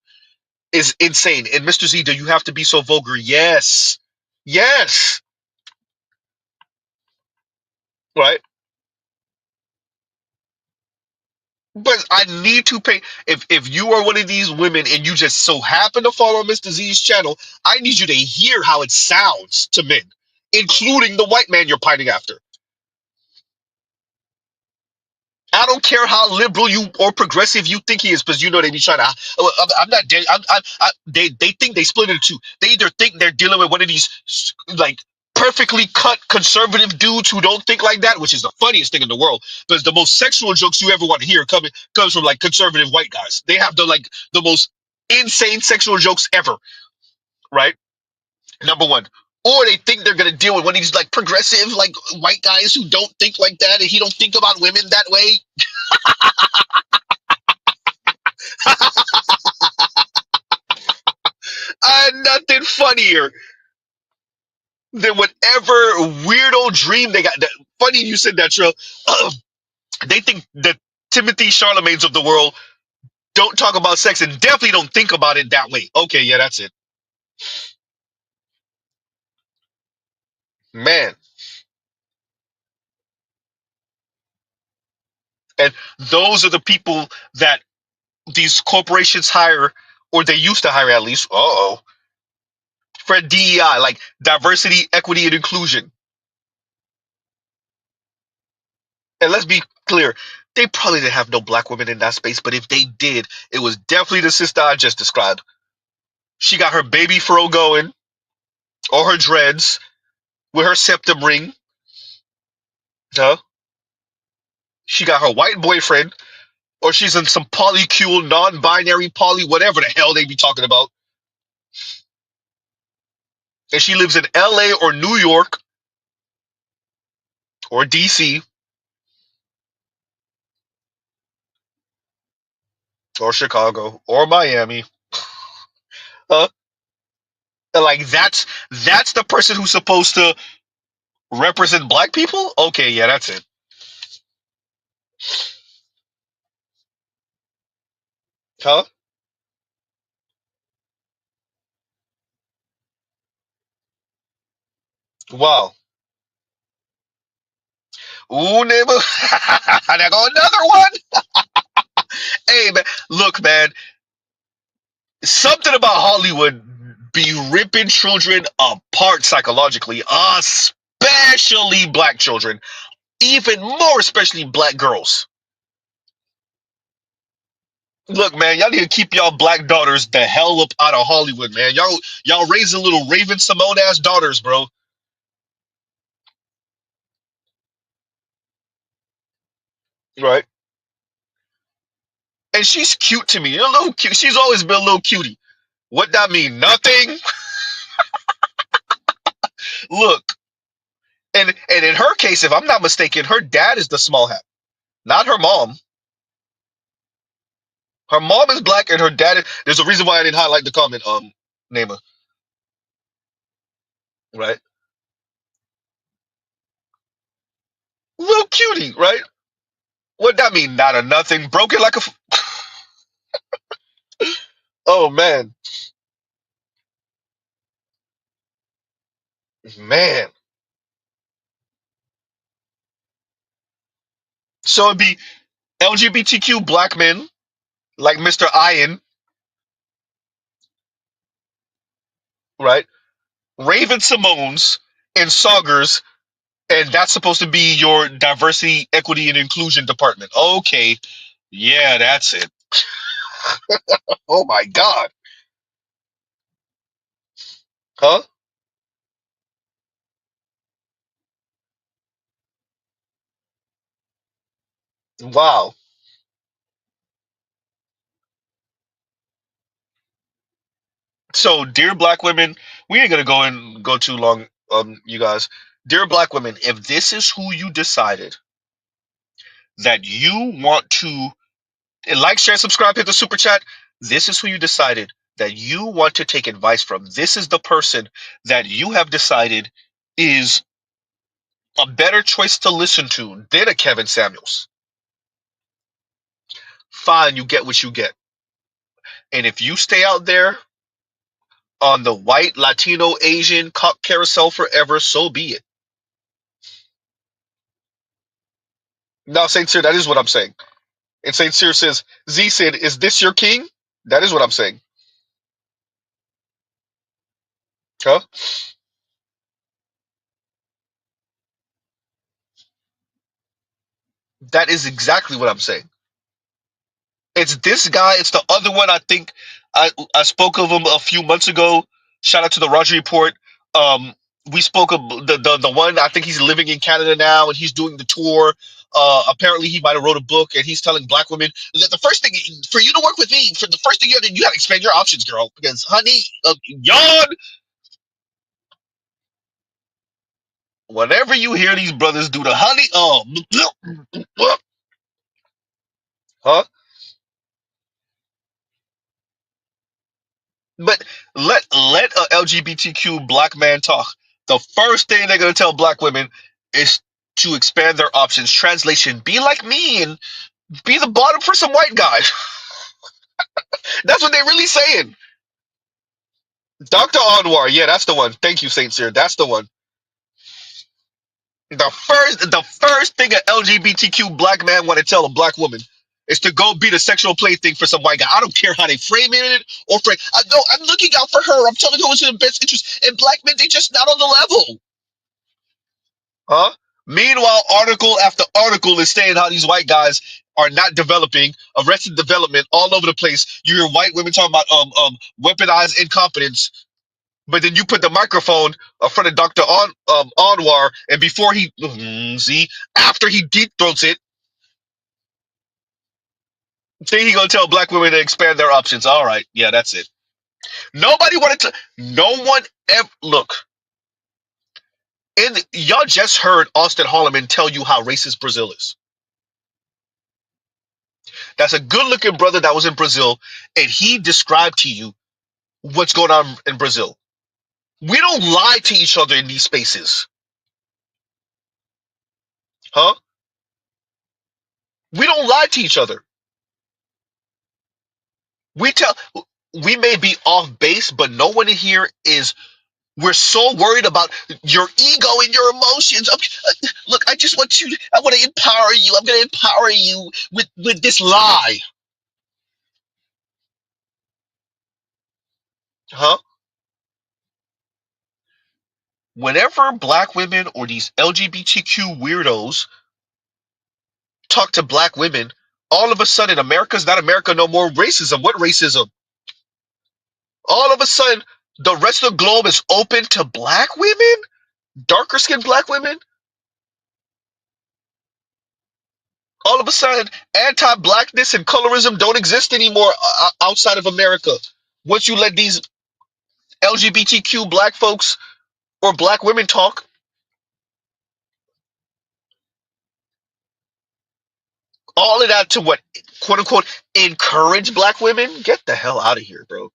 is insane. And Mr. Z, do you have to be so vulgar? Yes. Yes. Right. But I need to pay. If you are one of these women and you just so happen to follow Mr. Z's channel, I need you to hear how it sounds to men, including the white man you're pining after. I don't care how liberal you or progressive you think he is, because you know they be trying to. I'm not. They think they split into two. They either think they're dealing with one of these like perfectly cut conservative dudes who don't think like that, which is the funniest thing in the world. Because the most sexual jokes you ever want to hear comes from like conservative white guys. They have the most insane sexual jokes ever, right? Number one. Or they think they're gonna deal with one of these like progressive like white guys who don't think like that, and he don't think about women that way. Nothing funnier than whatever weirdo dream they got. Funny you said that, Trill. They think that Timothy Charlemagne's of the world don't talk about sex and definitely don't think about it that way. Okay, yeah, that's it. Man. And those are the people that these corporations hire, or they used to hire at least. Uh-oh. For DEI, like diversity, equity, and inclusion. And let's be clear, they probably didn't have no black women in that space, but if they did, it was definitely the sister I just described. She got her baby fro going, or her dreads, with her septum ring. Huh? She got her white boyfriend, or she's in some polycule, non-binary, poly, whatever the hell they be talking about. and she lives in LA or New York or DC or Chicago or Miami, uh, like that's the person who's supposed to represent black people? Okay, yeah, that's it. Huh? Wow. Ooh, neighbor. There go another one. Hey, man. Look, man. Something about Hollywood be ripping children apart psychologically, especially black children. Even more, especially black girls. Look, man, y'all need to keep y'all black daughters the hell up out of Hollywood, man. Y'all raising little Raven Simone ass daughters, bro. Right. And she's cute to me. A little cute. She's always been a little cutie. What that mean? Nothing. Look, and in her case, if I'm not mistaken, her dad is the small hat, not her mom. Her mom is black, and her dad. There's a reason why I didn't highlight the comment. Namer, right? Little cutie, right? What that mean? Not a nothing. Broken like a. Oh man, man. So it'd be LGBTQ black men like Mr. Iron, right? Raven Simone's and Saugers, and that's supposed to be your diversity, equity, and inclusion department. Okay, yeah, that's it. Oh my God, huh? Wow. So, dear black women, we ain't gonna go too long, you guys. Dear black women, if this is who you decided that you want to like, share, subscribe, hit the super chat. This is who you decided that you want to take advice from. This is the person that you have decided is a better choice to listen to than a Kevin Samuels. Fine, you get what you get. And if you stay out there on the white, Latino, Asian cock carousel forever, so be it. Now, Saint Cyr, that is what I'm saying. And Saint Cyr says, Z said, is this your king? That is what I'm saying. Huh? That is exactly what I'm saying. It's this guy. It's the other one. I think I spoke of him a few months ago. Shout out to the Roger Report. Um, we spoke of the one. I think he's living in Canada now, and he's doing the tour. Apparently, he might have wrote a book, and he's telling black women that the first thing for you to work with me, for the first thing you got to expand your options, girl. Because honey, yawn. Whenever you hear these brothers do the honey, huh? But let a LGBTQ black man talk. The first thing they're gonna tell black women is to expand their options. Translation: be like me and be the bottom for some white guy. That's what they're really saying. Dr. Anwar, yeah, that's the one. Thank you, Saint Cyr. That's the one. The first thing an LGBTQ black man want to tell a black woman is to go be the sexual plaything for some white guy. I don't care how they frame it or frame. I know I'm looking out for her. I'm telling her what's in the best interest. And black men, they just not on the level. Huh? Meanwhile, article after article is saying how these white guys are not developing, arrested development all over the place. You hear white women talking about weaponized incompetence, but then you put the microphone in front of Dr. Anwar, and before he see after he deep throats it, then he gonna tell black women to expand their options. All right, yeah, that's it. Nobody wanted to. No one ever look. Y'all just heard Austin Holloman tell you how racist Brazil is. That's a good-looking brother that was in Brazil, and he described to you what's going on in Brazil. We don't lie to each other in these spaces, huh? We don't lie to each other. We tell. We may be off base, but no one in here is. We're so worried about your ego and your emotions. Look, I just want you. I want to empower you. I'm going to empower you with this lie, huh? Whenever black women or these LGBTQ weirdos talk to black women, all of a sudden America's not America no more. Racism. What racism? All of a sudden, the rest of the globe is open to black women, darker skinned black women. All of a sudden, anti-blackness and colorism don't exist anymore outside of America. Once you let these LGBTQ black folks or black women talk, all of that to what, quote unquote, encourage black women? Get the hell out of here, bro.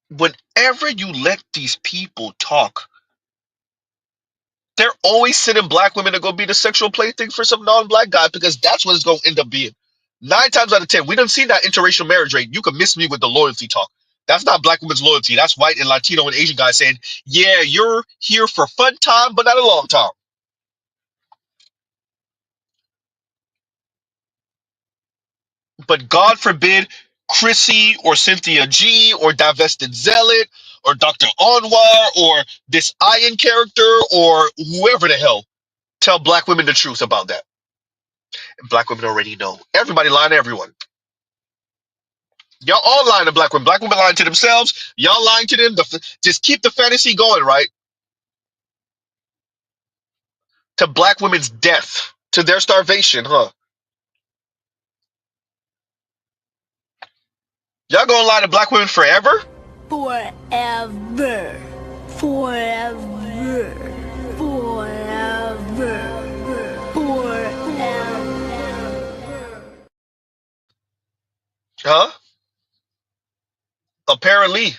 Whenever you let these people talk, they're always sending black women to go be the sexual plaything for some non-black guy because that's what it's going to end up being. 9 times out of 10, we don't see that interracial marriage rate. You can miss me with the loyalty talk. That's not black women's loyalty. That's white and Latino and Asian guys saying, yeah, you're here for fun time, but not a long time. But God forbid Chrissy or Cynthia G or Divested Zealot or Dr. Anwar or this Iron character or whoever the hell tell black women the truth about that. And black women already know. Everybody lying to everyone. Y'all all lying to black women. Black women lying to themselves. Y'all lying to them. Just keep the fantasy going, right? To black women's death, to their starvation, huh? Y'all gonna lie to black women forever? Forever. Forever. Forever. Forever. Huh? Apparently.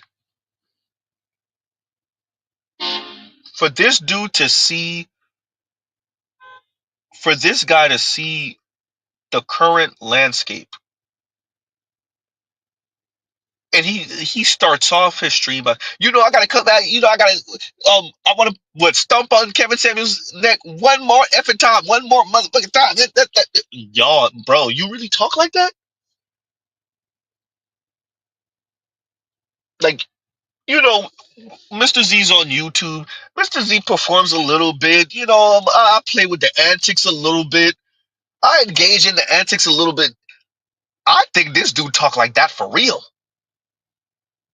For this dude to see, for this guy to see the current landscape, and he starts off his stream, I gotta cut back, I want to stomp on Kevin Samuels' neck one more effing time, one more motherfucking time. Y'all, bro, you really talk like that? Like, you know, Mr. Z's on YouTube. Mr. Z performs a little bit. I play with the antics a little bit. I engage in the antics a little bit. I think this dude talk like that for real.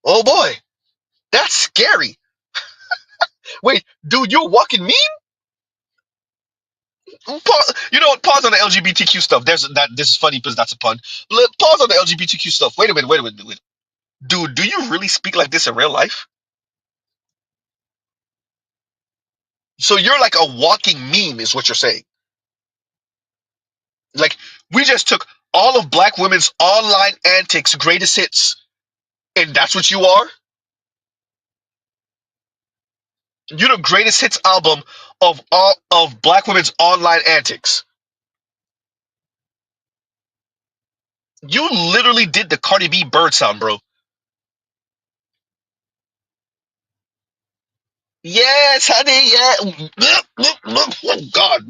Oh boy, that's scary. Wait, dude, you're a walking meme? You know what? Pause on the LGBTQ stuff. This is funny because that's a pun. Pause on the LGBTQ stuff. Wait a minute. Wait a minute. Wait. Dude, do you really speak like this in real life? So you're like a walking meme, is what you're saying. Like, we just took all of black women's online antics, greatest hits, and that's what you are? You're the greatest hits album of all of black women's online antics. You literally did the Cardi B bird sound, bro. Yes, honey, yeah. Oh, God.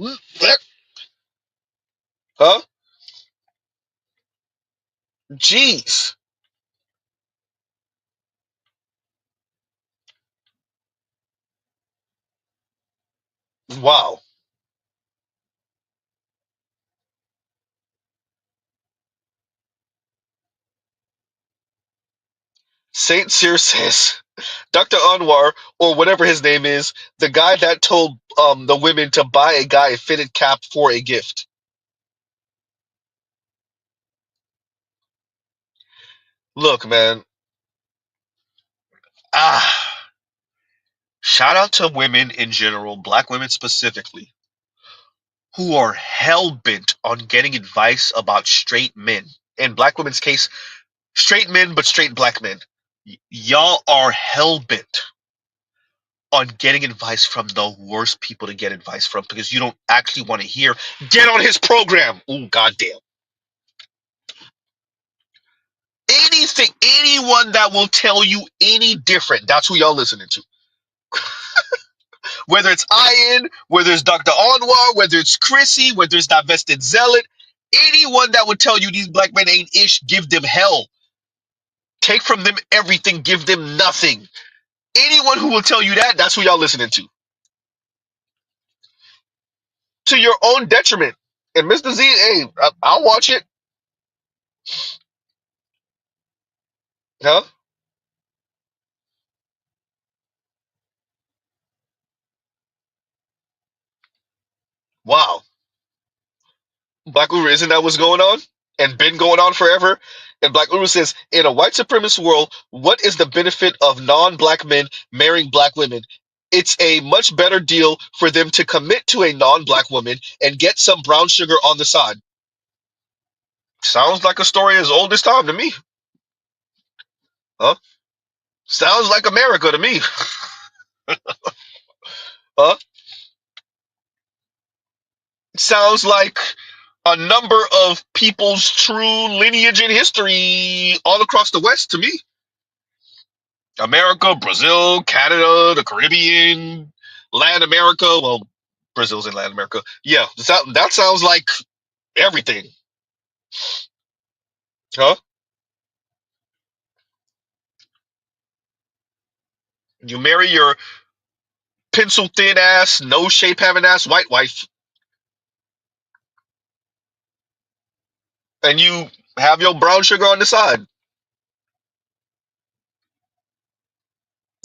Huh? Jeez. Wow. Saint Cyr says, Dr. Anwar, or whatever his name is, the guy that told the women to buy a guy a fitted cap for a gift. Look, man. Ah, shout out to women in general, black women specifically, who are hell bent on getting advice about straight men. In black women's case, straight men, but straight black men. Y'all are hell bent on getting advice from the worst people to get advice from because you don't actually want to hear, get on his program. Ooh, goddamn. Anything, anyone that will tell you any different, that's who y'all listening to. Whether it's Ian, whether it's Dr. Anwar, whether it's Chrissy, whether it's Divested Zealot, anyone that would tell you these black men ain't ish, give them hell. Take from them everything, give them nothing. Anyone who will tell you that, that's who y'all listening to your own detriment. And Mr. Z, hey, I'll watch it. Huh? Wow. Black Uber, isn't that what's going on? And been going on forever? And Black Uber says, in a white supremacist world, what is the benefit of non-black men marrying black women? It's a much better deal for them to commit to a non-black woman and get some brown sugar on the side. Sounds like a story as old as time to me. Huh? Sounds like America to me. Huh? Sounds like a number of people's true lineage in history all across the West to me. America, Brazil, Canada, the Caribbean, Latin America. Well, Brazil's in Latin America. Yeah, that sounds like everything. Huh? You marry your pencil thin ass, no shape having ass white wife, and you have your brown sugar on the side,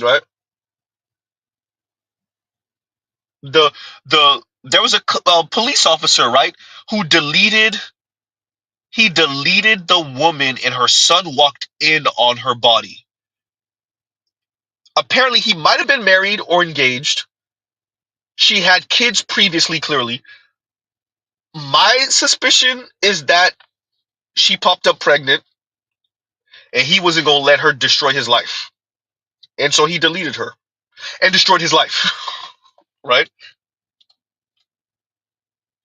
right? There was a police officer, right, who deleted the woman and her son walked in on her body. Apparently, he might have been married or engaged. She had kids previously, clearly. My suspicion is that she popped up pregnant and he wasn't going to let her destroy his life. And so he deleted her and destroyed his life. Right?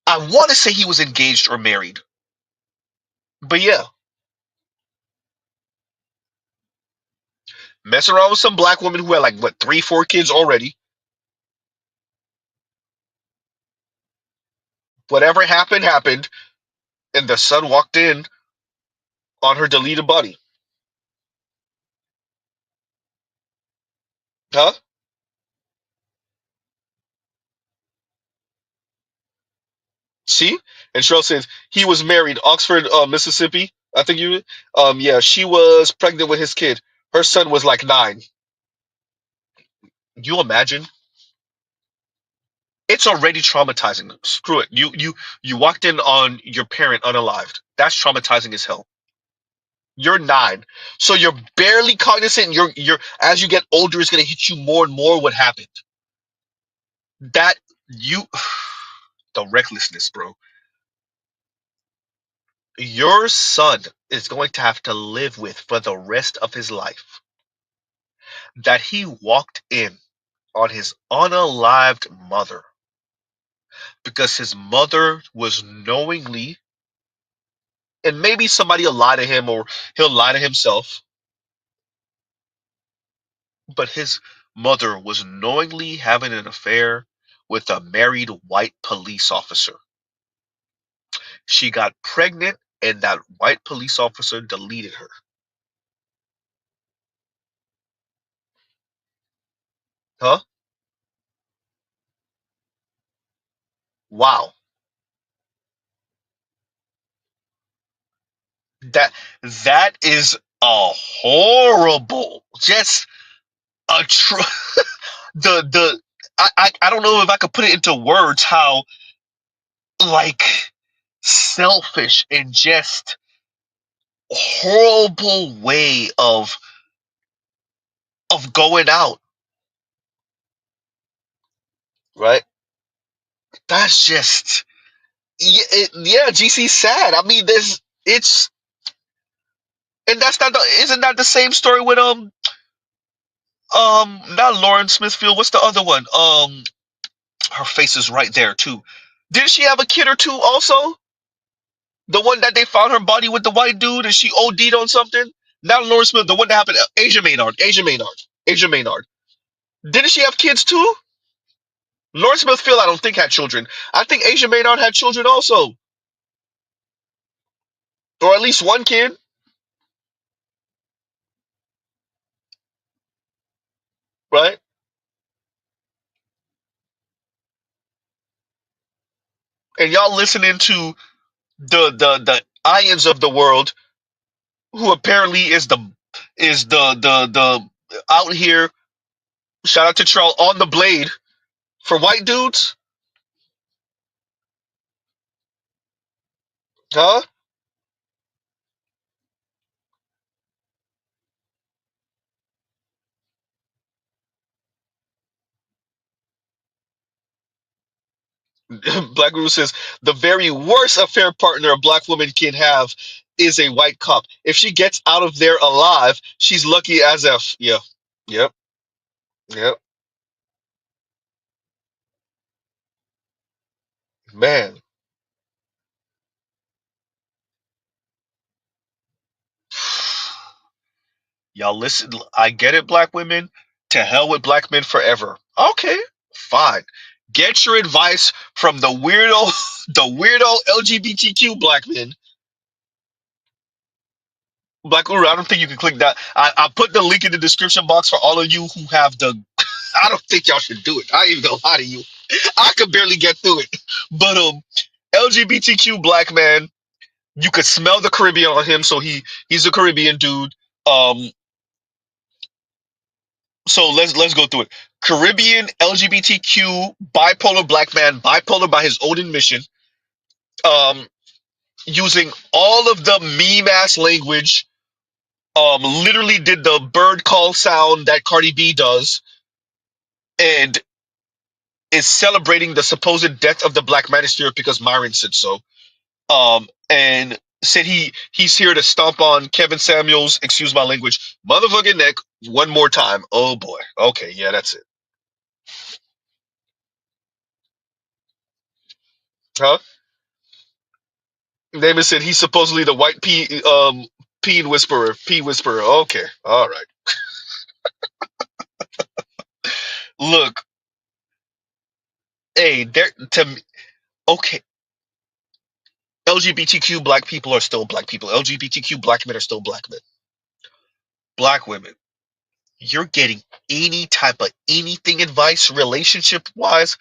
I want to say he was engaged or married. But yeah, messing around with some black woman who had like, what, 3, 4 kids already. Whatever happened, happened. And the son walked in on her deleted body. Huh? See? And Cheryl says he was married, Oxford, Mississippi. I think you. Yeah, she was pregnant with his kid. Her son was like 9. You imagine? It's already traumatizing. Screw it. You walked in on your parent unalived. That's traumatizing as hell. You're 9, so you're barely cognizant. You're as you get older, it's gonna hit you more and more what happened. That you, the recklessness, bro. Your son is going to have to live with for the rest of his life that he walked in on his unalived mother because his mother was knowingly, and maybe somebody will lie to him or he'll lie to himself, but his mother was knowingly having an affair with a married white police officer. She got pregnant and that white police officer deleted her. Huh? Wow. That that is a horrible, just a the I don't know if I could put it into words how like selfish and just horrible way of going out, right? That's just yeah, GC sad. I mean, there's it's and that's not the isn't that the same story with not Lauren Smithfield, what's the other one? Her face is right there too. Didn't she have a kid or two also? The one that they found her body with the white dude and she OD'd on something? Not Lauren Smith, the one that happened Asia Maynard. Asia Maynard. Didn't she have kids too? Lauren Smithfield, I don't think had children. I think Asia Maynard had children also. Or at least one kid, right? And y'all listening to the Ions of the world, who apparently is the out here. Shout out to Troll on the blade for white dudes, huh? Black Guru says the very worst affair partner a black woman can have is a white cop. If she gets out of there alive, she's lucky as F. Yeah, yep, yep, man. Y'all listen. I get it, black women. To hell with black men forever. Okay, fine. Get your advice from the weirdo, the weirdo LGBTQ black men. Black Uru, I don't think you can click that. I put the link in the description box for all of you who have the. I don't think y'all should do it. I ain't gonna lie to you. I could barely get through it. But LGBTQ black man, you could smell the Caribbean on him, so he's a Caribbean dude. Um, so let's go through it. Caribbean LGBTQ bipolar black man, bipolar by his own admission, um, using all of the meme ass language. Literally did the bird call sound that Cardi B does, and is celebrating the supposed death of the Black Manosphere because Myron said so. And said he's here to stomp on Kevin Samuels, excuse my language, motherfucking neck one more time. Oh boy. Okay, yeah, that's it. Huh? Naaman said he's supposedly the white peen whisperer. Pea whisperer. Okay. All right. Look, hey, there to me, okay. LGBTQ black people are still black people. LGBTQ black men are still black men. Black women, you're getting any type of anything advice relationship wise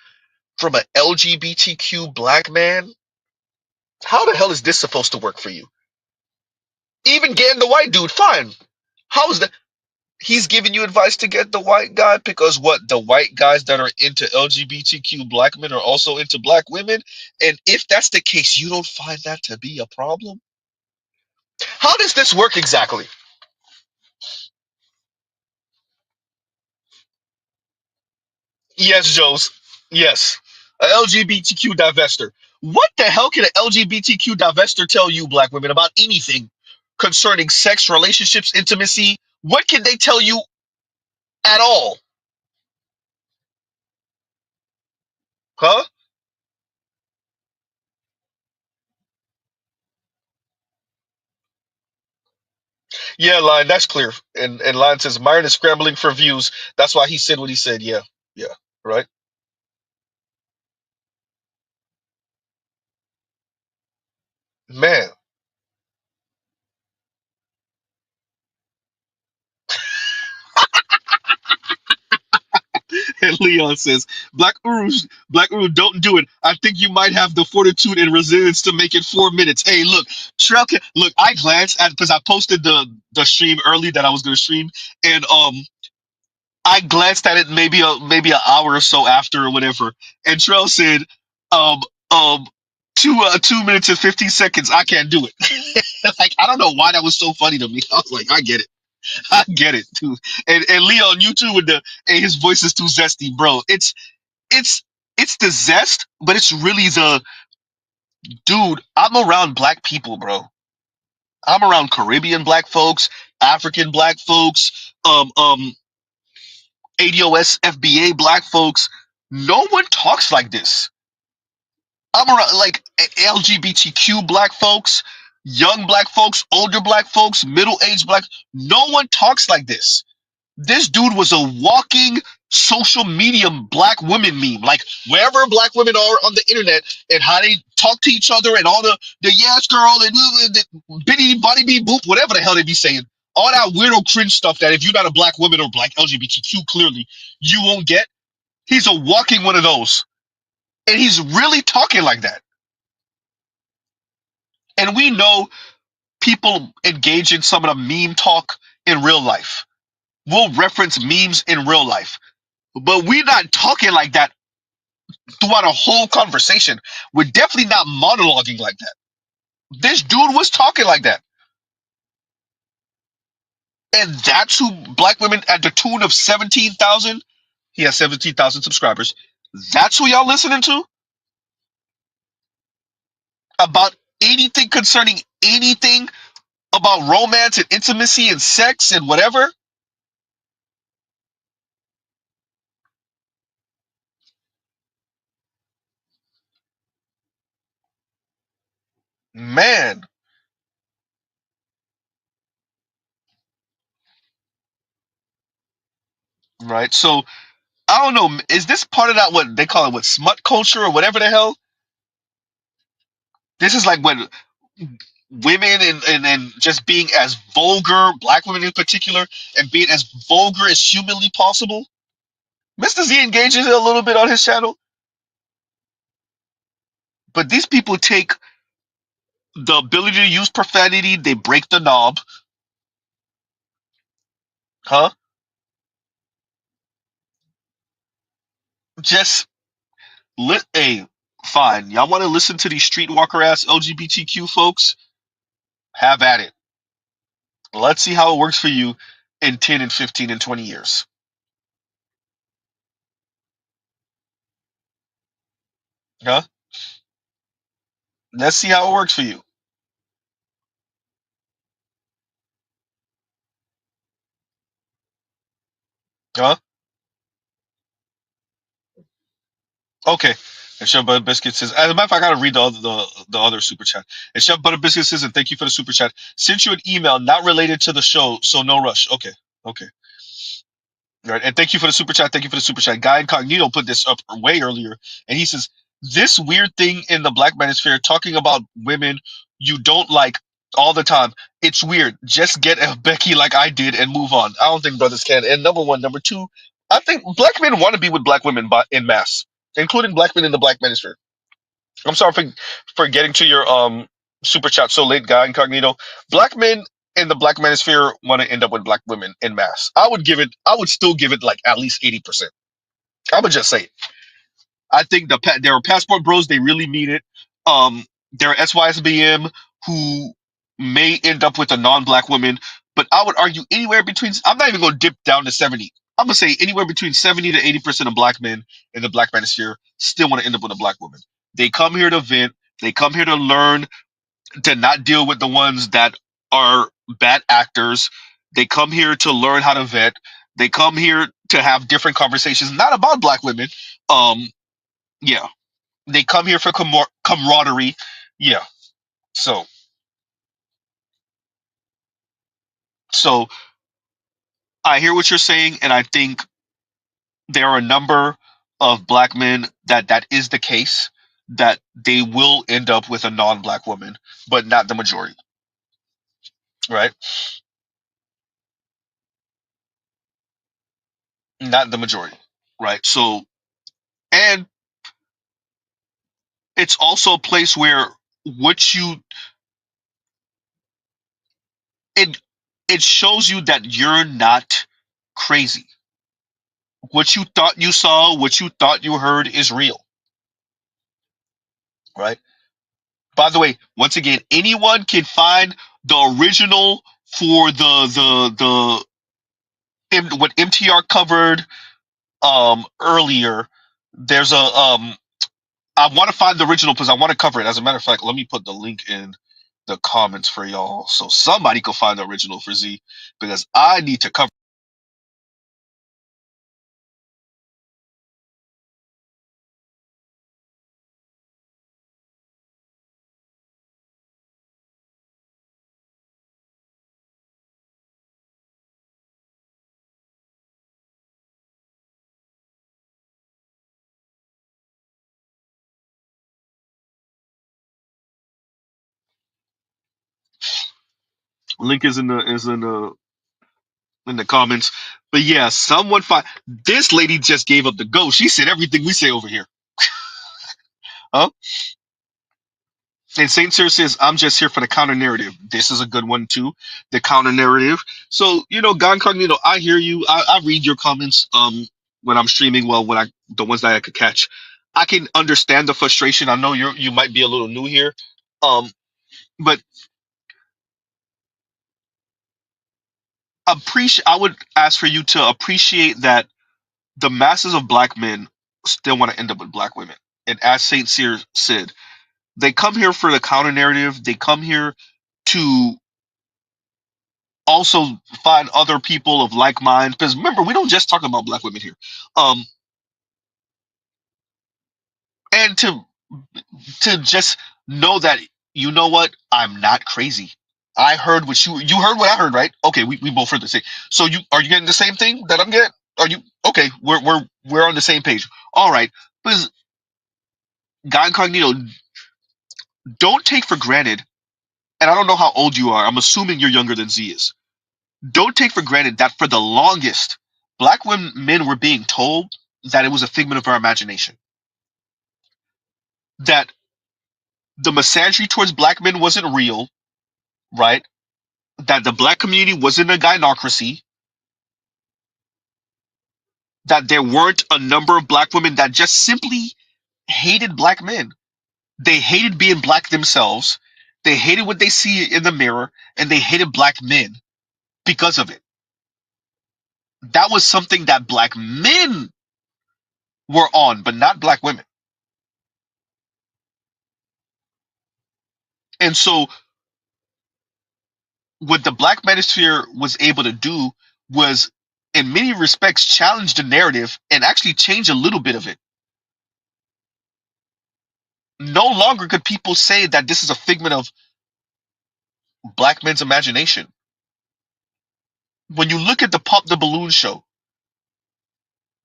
from an LGBTQ black man. How the hell is this supposed to work for you? Even getting the white dude, fine. How is that? He's giving you advice to get the white guy because what, the white guys that are into LGBTQ black men are also into black women? And if that's the case, you don't find that to be a problem? How does this work exactly? Yes, Joes. Yes. A LGBTQ divester. What the hell can an LGBTQ divester tell you, black women, about anything concerning sex, relationships, intimacy? What can they tell you at all? Huh? Yeah, Line, that's clear. And Line says Myron is scrambling for views. That's why he said what he said. Yeah. Yeah. Right? Man. And Leon says, Black Uru, don't do it. I think you might have the fortitude and resilience to make it 4 minutes. Hey, look, look, I glanced at because I posted the stream early that I was gonna stream, and I glanced at it maybe an hour or so after or whatever, and Trell said, um um 2 minutes and 15 seconds, I can't do it. Like I don't know why that was so funny to me. I was like, I get it. I get it too. And Leon, you too with the and his voice is too zesty, bro. It's it's the zest, but it's really the dude. I'm around black people, bro. I'm around Caribbean black folks, African black folks, ADOS FBA black folks. No one talks like this. I'm around like LGBTQ black folks, young black folks, older black folks, middle aged black. No one talks like this. This dude was a walking social media black women meme. Like wherever black women are on the internet and how they talk to each other and all the yes girl and the bitty body bee boop, whatever the hell they be saying. All that weirdo cringe stuff that if you're not a black woman or black LGBTQ, clearly you won't get. He's a walking one of those. And he's really talking like that. And we know people engage in some of the meme talk in real life. We'll reference memes in real life. But we're not talking like that throughout a whole conversation. We're definitely not monologuing like that. This dude was talking like that. And that's who black women at the tune of 17,000, he has 17,000 subscribers. That's who y'all listening to? About anything concerning anything about romance and intimacy and sex and whatever? Man, right? So I don't know. Is this part of that what they call it? What smut culture or whatever the hell? This is like when women and just being as vulgar, black women in particular, and being as vulgar as humanly possible. Mr. Z engages a little bit on his channel, but these people take the ability to use profanity, they break the knob, huh? Just hey, fine. Y'all want to listen to these streetwalker ass LGBTQ folks? Have at it. Let's see how it works for you in 10 and 15 and 20 years. Huh? Let's see how it works for you. Huh? Okay. And Chef Butter Biscuit says, as a matter of fact, I gotta read the other super chat. And Chef Butter Biscuit says, and thank you for the super chat. Sent you an email not related to the show, so no rush. Okay. Okay. All right. And thank you for the super chat. Thank you for the super chat. Guy Incognito put this up way earlier. And he says, this weird thing in the Black Manosphere talking about women you don't like all the time. It's weird. Just get a Becky like I did and move on. I don't think brothers can. And number one. Number two, I think black men want to be with black women in mass, including black men in the Black Manosphere. I'm sorry for getting to your super chat so late, Guy Incognito. Black men in the Black Manosphere want to end up with black women in mass. I would still give it like at least 80%. I would just say it. I think there are passport bros, they really mean it. There are SYSBM who may end up with a non-black woman, but I would argue anywhere between I'm not even gonna dip down to 70. I'm gonna say anywhere between 70 to 80% of black men in the Black Manosphere still want to end up with a black woman. They come here to vent, they come here to learn to not deal with the ones that are bad actors. They come here to learn how to vet. They come here to have different conversations, not about black women. Um, yeah, they come here for camaraderie. Yeah, so so I hear what you're saying, and I think there are a number of black men that is the case that they will end up with a non-black woman, but not the majority, right? Not the majority, right? So and it's also a place where what you it it shows you that you're not crazy. What you thought you saw, what you thought you heard is real, right? By the way, once again, anyone can find the original for what MTR covered earlier. There's a I want to find the original because I want to cover it. As a matter of fact, let me put the link in the comments for y'all so somebody can find the original for Z, because I need to cover. Link is in the comments. But yeah, someone find this lady just gave up the ghost. She said everything we say over here. Huh? And Saint Cyr says, I'm just here for the counter narrative. This is a good one too. The counter narrative. So, God Incognito, I hear you. I read your comments when I'm streaming, well, when I the ones that I could catch. I can understand the frustration. I know you might be a little new here. Um, but I would ask for you to appreciate that the masses of black men still want to end up with black women. And as Saint Cyr said, they come here for the counter narrative. They come here to also find other people of like mind. Because remember, we don't just talk about black women here. Um, and to just know that, you know what, I'm not crazy. I heard what you heard what I heard, right? Okay, we both heard the same. So you getting the same thing that I'm getting? Are you okay? We're on the same page. All right, because Guy Incognito, don't take for granted, and I don't know how old you are. I'm assuming you're younger than Z is. Don't take for granted that for the longest, black men were being told that it was a figment of our imagination. That the misandry towards black men wasn't real, right? That the black community wasn't a gynocracy. That there weren't a number of black women that just simply hated black men. They hated being black themselves. They hated what they see in the mirror, and they hated black men because of it. That was something that black men were on, but not black women. And so, what the Black Manosphere was able to do was, in many respects, challenge the narrative and actually change a little bit of it. No longer could people say that this is a figment of black men's imagination. When you look at the Pop the Balloon show,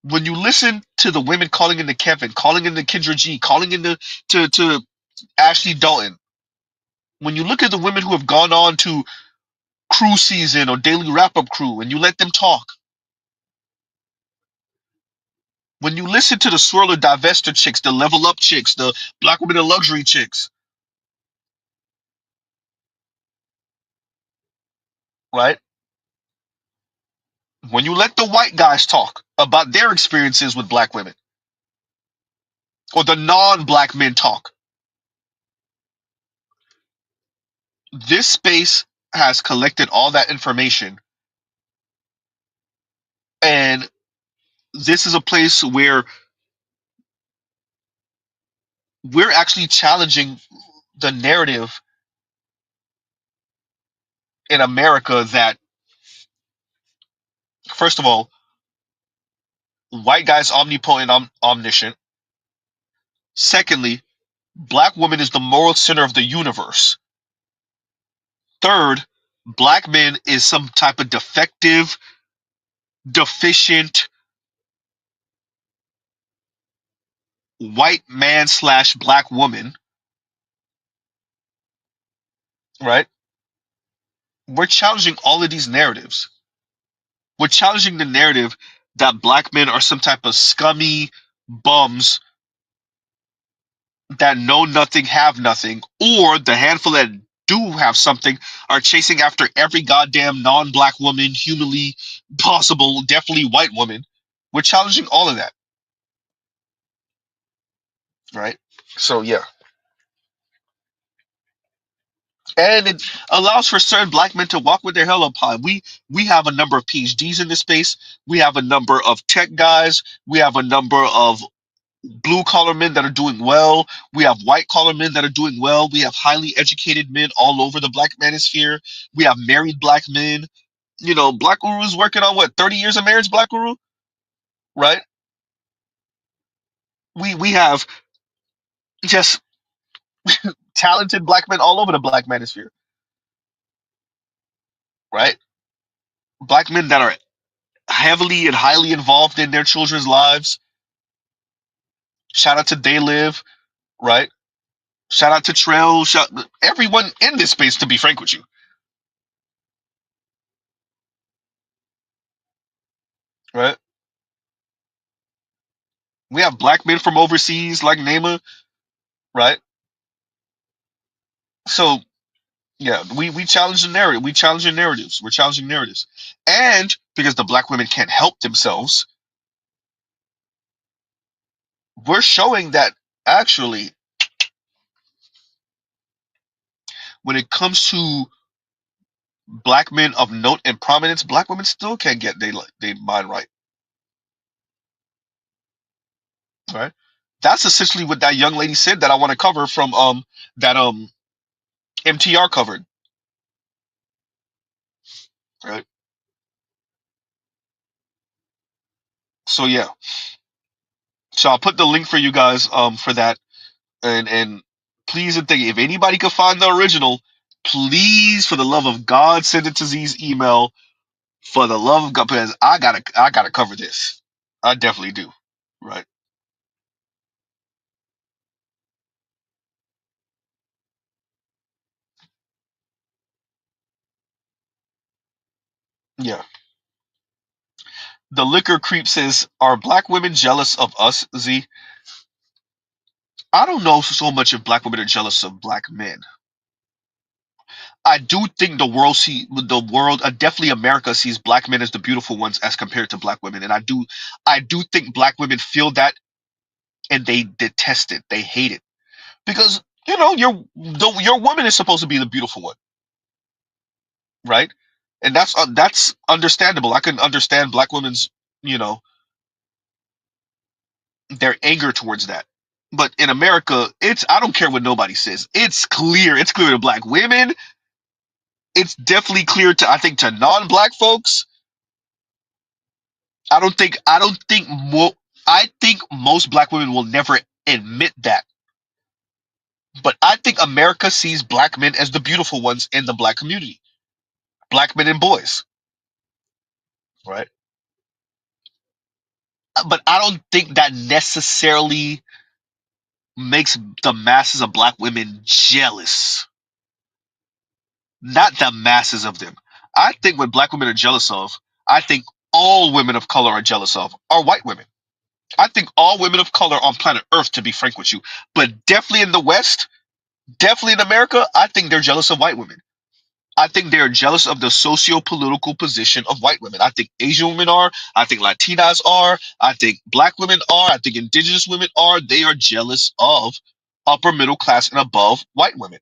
when you listen to the women calling into Kevin, calling into Kendra G, calling into to Ashley Dalton, when you look at the women who have gone on to Crew Season or Daily Wrap Up Crew and you let them talk, when you listen to the Swirler Divester chicks, the Level Up chicks, the Black Women in Luxury chicks, right? When you let the white guys talk about their experiences with black women, or the non-black men talk, this space has collected all that information, and this is a place where we're actually challenging the narrative in America that, first of all, white guys omnipotent, omniscient. Secondly, black woman is the moral center of the universe. Third, black men is some type of defective, deficient white man slash black woman, right? We're challenging all of these narratives. We're challenging the narrative that black men are some type of scummy bums that know nothing, have nothing, or the handful that do have something are chasing after every goddamn non-black woman humanly possible, definitely white woman. We're challenging all of that, right? So yeah, and it allows for certain black men to walk with their head up high. We have a number of PhDs in this space. We have a number of tech guys. We have a number of blue collar men that are doing well. We have white collar men that are doing well. We have highly educated men all over the black manosphere. We have married black men. You know, Black Guru is working on what, 30 years of marriage, Black Guru, right? We have just talented black men all over the black manosphere, right? Black men that are heavily and highly involved in their children's lives. Shout out to They Live, right? Shout out to Trail. Everyone in this space, to be frank with you, right? We have black men from overseas like Nema, right? So yeah, we challenge the narrative. We challenge the narratives. We're challenging narratives, and because the black women can't help themselves, we're showing that actually, when it comes to black men of note and prominence, black women still can't get they mind right. Right. That's essentially what that young lady said that I want to cover from that MTR covered. Right. So yeah. So I'll put the link for you guys for that, and please and thank you. If anybody can find the original, please for the love of God send it to Z's email. For the love of God, because I gotta cover this. I definitely do. Right. Yeah. The liquor creep says, "Are black women jealous of us, Z?" I don't know so much if black women are jealous of black men. I do think definitely America sees black men as the beautiful ones as compared to black women, and I do think black women feel that and they detest it, they hate it because your woman is supposed to be the beautiful one, right? And that's understandable. I can understand black women's you know their anger towards that. But in America, I don't care what nobody says. It's clear. It's clear to black women. It's definitely clear to, I think, to non-black folks. I think most black women will never admit that. But I think America sees black men as the beautiful ones in the black community. Black men and boys, right? But I don't think that necessarily makes the masses of black women jealous. Not the masses of them. I think what black women are jealous of, I think all women of color are jealous of, are white women. I think all women of color on planet Earth, to be frank with you, but definitely in the West, definitely in America, I think they're jealous of white women. I think they're jealous of the socio-political position of white women. I think Asian women are. I think Latinas are. I think black women are. I think indigenous women are. They are jealous of upper middle class and above white women.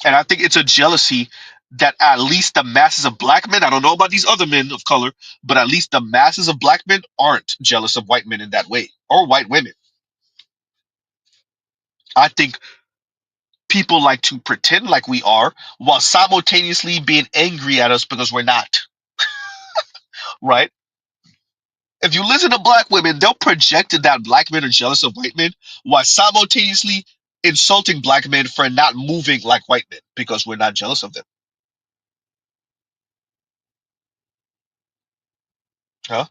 And I think it's a jealousy that at least the masses of black men, I don't know about these other men of color, but at least the masses of black men aren't jealous of white men in that way, or white women. I think people like to pretend like we are while simultaneously being angry at us because we're not, right? If you listen to black women, they'll project that black men are jealous of white men while simultaneously insulting black men for not moving like white men because we're not jealous of them. Huh?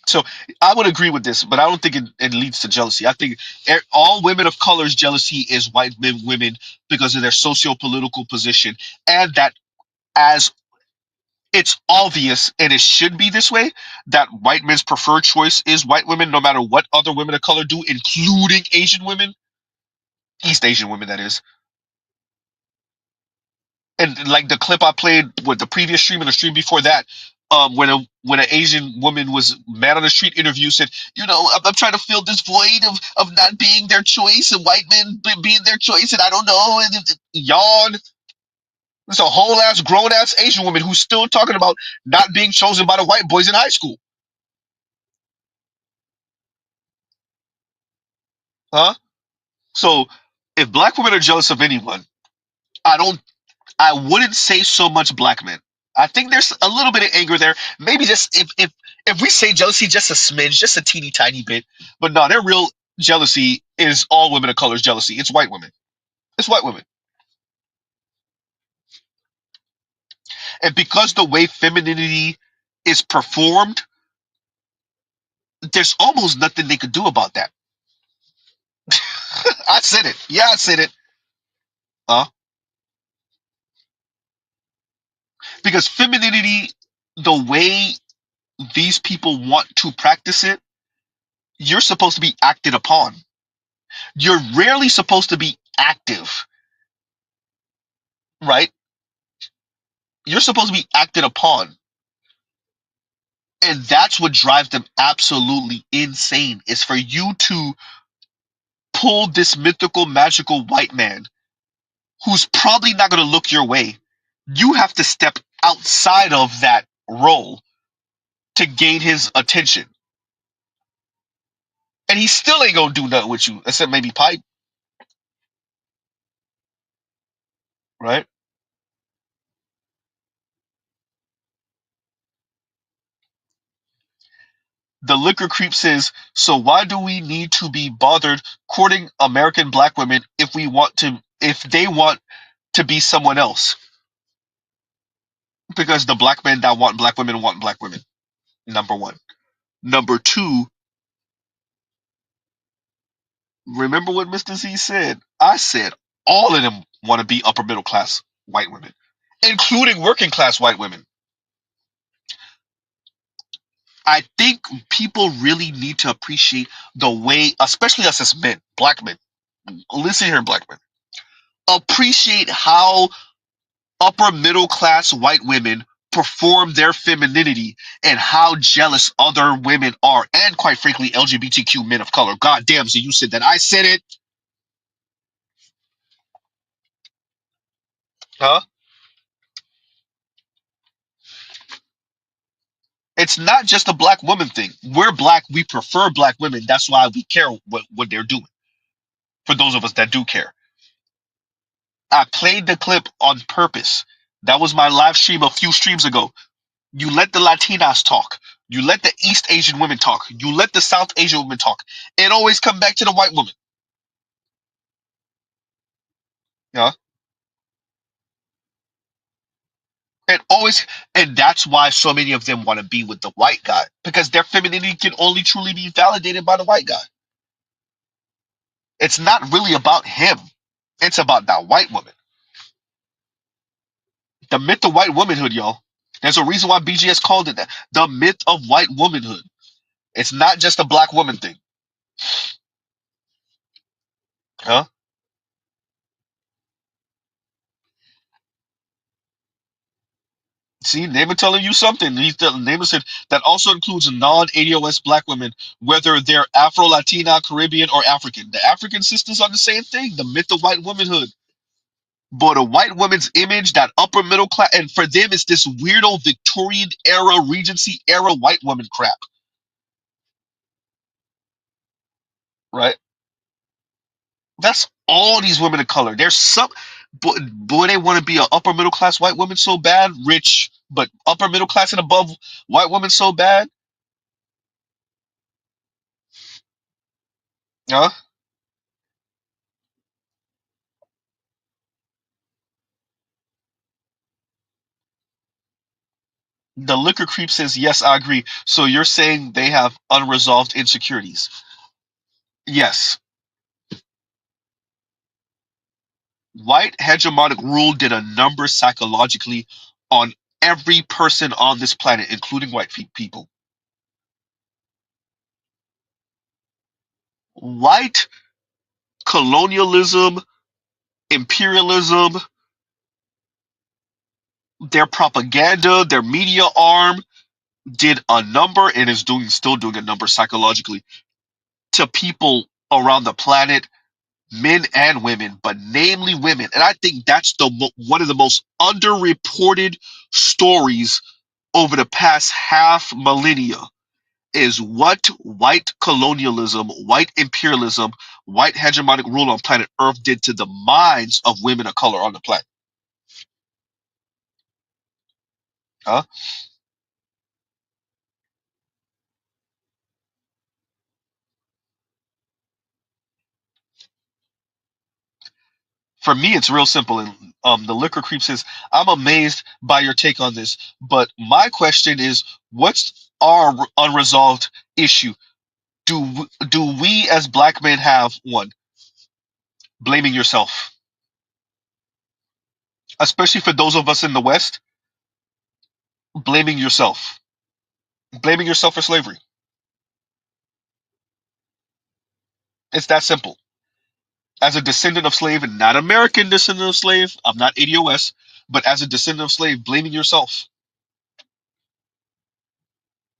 So I would agree with this, but I don't think it leads to jealousy. I think all women of color's jealousy is white women because of their socio-political position, and that as it's obvious and it should be this way that white men's preferred choice is white women, no matter what other women of color do, including Asian women, East Asian women, that is. And like the clip I played with the previous stream and the stream before that, when an Asian woman was man on the street interview said, I'm trying to fill this void of not being their choice and white men being their choice, and I don't know, and yawn. There's a whole ass grown ass Asian woman who's still talking about not being chosen by the white boys in high school, huh? So if black women are jealous of anyone, I don't. I wouldn't say so much black men. I think there's a little bit of anger there. Maybe just if we say jealousy, just a smidge, just a teeny tiny bit. But no, their real jealousy is all women of color's jealousy. It's white women. It's white women. And because the way femininity is performed, there's almost nothing they could do about that. I said it. Yeah, I said it. Uh, because femininity, the way these people want to practice it, you're supposed to be acted upon. You're rarely supposed to be active, right? You're supposed to be acted upon. And that's what drives them absolutely insane, is for you to pull this mythical, magical white man who's probably not going to look your way. You have to step outside of that role to gain his attention. And he still ain't going to do nothing with you, except maybe pipe, right? The liquor creep says, so why do we need to be bothered courting American black women if they want to be someone else? Because the black men that want black women. Number one. Number two, remember what Mr. Z said? I said all of them want to be upper middle class white women, including working class white women. I think people really need to appreciate the way, especially us as men, black men. Listen here, black men. Appreciate how upper middle class white women perform their femininity and how jealous other women are, and quite frankly, LGBTQ men of color. God damn, so you said that. I said it. Huh? It's not just a black woman thing. We're black. We prefer black women. That's why we care what they're doing. For those of us that do care. I played the clip on purpose. That was my live stream a few streams ago. You let the Latinas talk. You let the East Asian women talk. You let the South Asian women talk. It always come back to the white woman. Yeah. It always, and that's why so many of them want to be with the white guy, because their femininity can only truly be validated by the white guy. It's not really about him. It's about that white woman. The myth of white womanhood, y'all. There's a reason why BGS called it that. The myth of white womanhood. It's not just a black woman thing. Huh? See, Naaman telling you something. Naaman said that also includes non-ADOS black women, whether they're Afro, Latina, Caribbean, or African. The African sisters are the same thing. The myth of white womanhood. But a white woman's image, that upper middle class, and for them, it's this weirdo Victorian era, Regency era white woman crap, right? That's all these women of color. There's some, boy, they want to be an upper middle class white woman so bad, rich, but upper middle class and above white woman so bad. Huh? The liquor creep says, yes, I agree. So you're saying they have unresolved insecurities? Yes. White hegemonic rule did a number psychologically on every person on this planet, including white people. White colonialism, imperialism, their propaganda, their media arm, did a number and is doing still doing a number psychologically to people around the planet, men and women, but namely women. And I think that's one of the most underreported stories over the past half millennia is what white colonialism, white imperialism, white hegemonic rule on planet Earth did to the minds of women of color on the planet. Huh? For me, it's real simple. And the liquor creep says, "I'm amazed by your take on this, but my question is, what's our unresolved issue? Do we as black men have one? Blaming yourself, especially for those of us in the West, blaming yourself, blaming yourself for slavery. It's that simple. As a descendant of slave, and not American descendant of slave, I'm not ADOS, but as a descendant of slave, blaming yourself.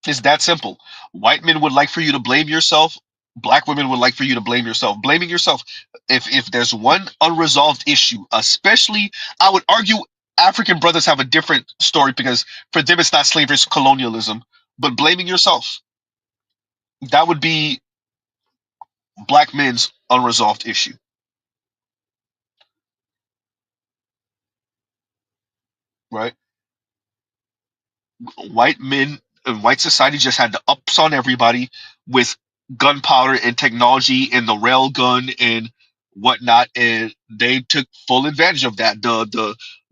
It's that simple. White men would like for you to blame yourself. Black women would like for you to blame yourself. Blaming yourself. If there's one unresolved issue, especially, I would argue African brothers have a different story because for them it's not slavery, it's colonialism. But blaming yourself, that would be black men's unresolved issue, right? White men and white society just had the ups on everybody with gunpowder and technology and the rail gun and whatnot, and they took full advantage of that.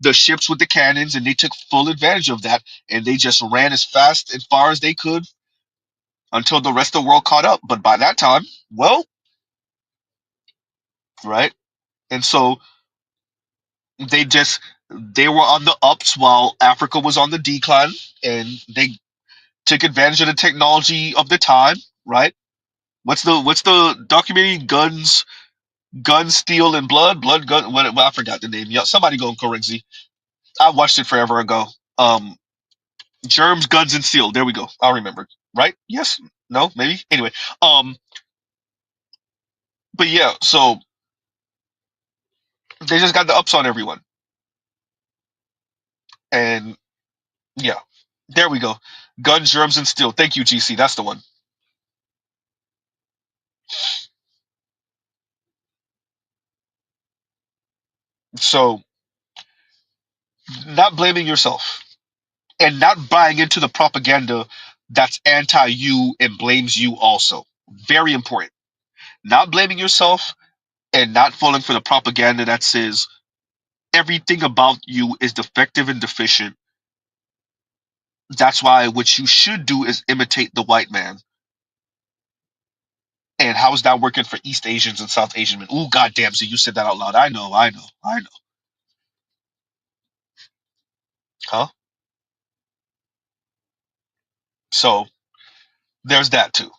The ships with the cannons, and they took full advantage of that, and they just ran as fast and far as they could until the rest of the world caught up. But by that time, well, right, and so they were on the ups while Africa was on the decline, and they took advantage of the technology of the time, right? What's the documentary? Guns, Steel, and Blood. Blood, gun. What? Well, I forgot the name. Yeah, somebody go and correct me. I watched it forever ago. Um, Germs, Guns, and Steel. There we go. I'll remember. Right? Yes. No. Maybe. Anyway. Um. But yeah. So they just got the ups on everyone, and yeah. There we go. Guns, Germs, and Steel. Thank you, GC. That's the one. So not blaming yourself and not buying into the propaganda that's anti you and blames you also. Very important. Not blaming yourself and not falling for the propaganda that says everything about you is defective and deficient. That's why what you should do is imitate the white man. And how is that working for East Asians and South Asian men? Ooh, goddamn! So you said that out loud. I know. Huh? So there's that too.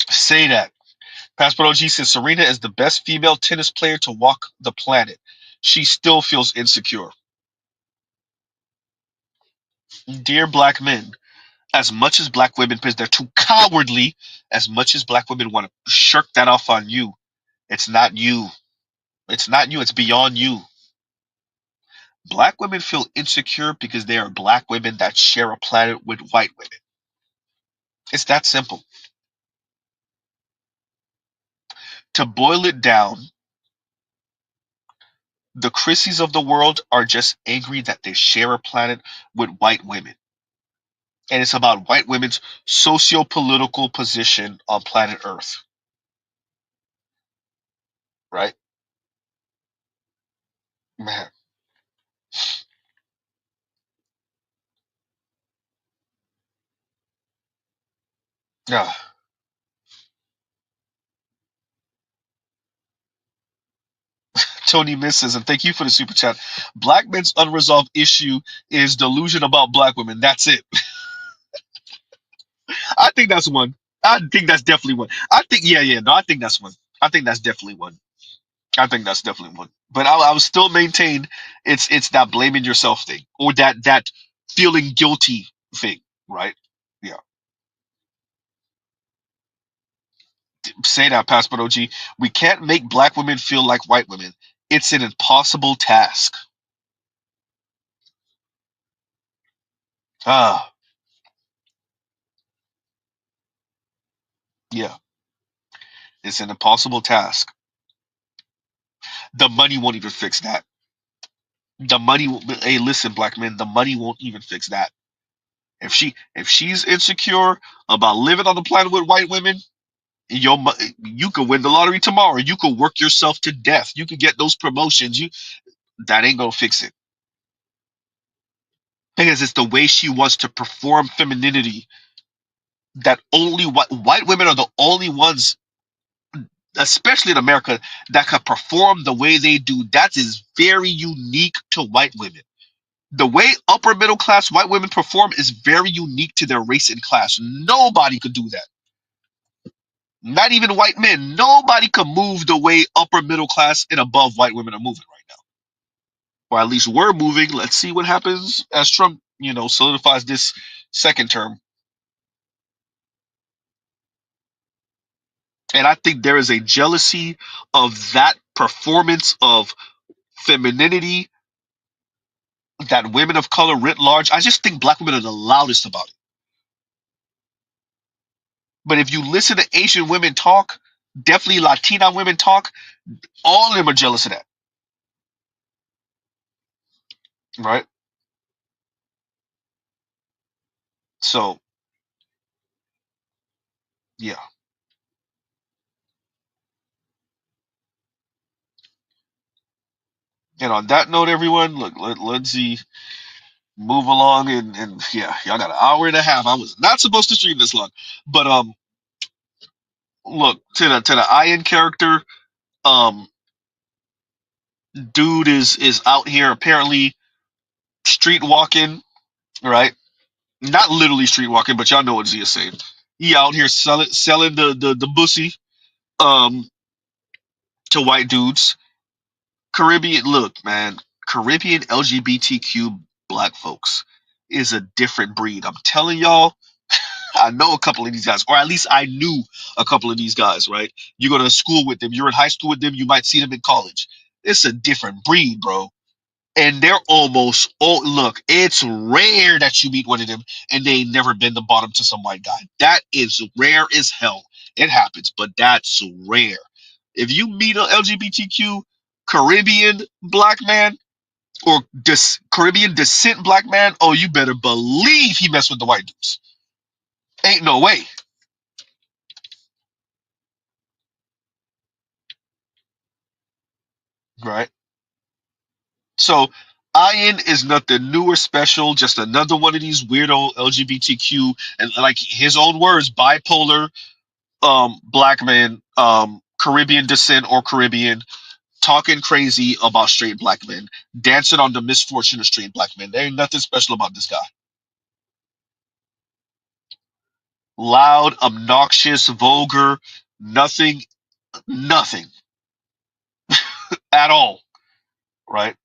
Say that. Passport OG says Serena is the best female tennis player to walk the planet. She still feels insecure. Dear black men, as much as black women, because they're too cowardly, as much as black women want to shirk that off on you, it's not you. It's not you. It's beyond you. Black women feel insecure because they are black women that share a planet with white women. It's that simple. To boil it down, the Chrissies of the world are just angry that they share a planet with white women. And it's about white women's socio-political position on planet Earth, right? Man. Yeah. Tony misses, and thank you for the super chat. Black men's unresolved issue is delusion about black women. That's it. I think that's one. I think that's definitely one. I think, yeah, yeah. No, I think that's one. I think that's definitely one. I think that's definitely one. But I would still maintain it's that blaming yourself thing, or that feeling guilty thing, right? Yeah. Say that, Passport OG. We can't make black women feel like white women. It's an impossible task. Ah, yeah. It's an impossible task. The money won't even fix that. Hey, listen, black men, the money won't even fix that. If she's insecure about living on the planet with white women, you could win the lottery tomorrow. You could work yourself to death. You could get those promotions. You That ain't gonna fix it, because it's the way she wants to perform femininity. That only white women are the only ones, especially in America, that can perform the way they do. That is very unique to white women. The way upper middle class white women perform is very unique to their race and class. Nobody could do that. Not even white men. Nobody could move the way upper middle class and above white women are moving right now. Or at least we're moving. Let's see what happens as Trump, solidifies this second term. And I think there is a jealousy of that performance of femininity that women of color writ large. I just think black women are the loudest about it. But if you listen to Asian women talk, definitely Latina women talk, all of them are jealous of that, right? So, yeah. And on that note, everyone, look, let's see, move along, and yeah, y'all got an hour and a half. I was not supposed to stream this long, but look, to the Ian character, um, dude is out here apparently street walking, right? Not literally street walking, but y'all know what Z is saying. He out here selling the bussy um to white dudes. Caribbean, look, man, Caribbean LGBTQ black folks is a different breed. I'm telling y'all, I know a couple of these guys, or at least I knew a couple of these guys, right? You go to school with them, you're in high school with them, you might see them in college. It's a different breed, bro. And they're almost, oh, look, it's rare that you meet one of them and they ain't never been the bottom to some white guy. That is rare as hell. It happens, but that's rare. If you meet an LGBTQ Caribbean black man or Caribbean descent black man, oh, you better believe he messed with the white dudes. Ain't no way, right? So Ian is nothing new or special, just another one of these weirdo LGBTQ, and like his own words, bipolar black man, Caribbean descent or Caribbean, talking crazy about straight black men, dancing on the misfortune of straight black men. There ain't nothing special about this guy. Loud, obnoxious, vulgar, nothing, nothing at all, right?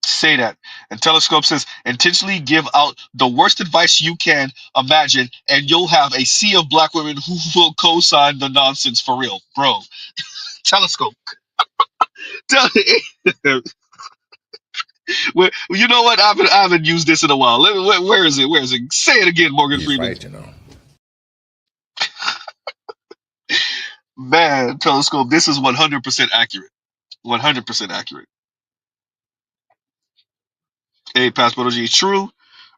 Say that. And Telescope says, intentionally give out the worst advice you can imagine, and you'll have a sea of black women who will co-sign the nonsense for real, bro. Telescope. Tell you know what? I haven't used this in a while. Where is it? Where is it? Say it again, Morgan He's Freeman. right, you know. Man, Telescope, this is 100% accurate. 100% accurate. Hey, Passport OG, true.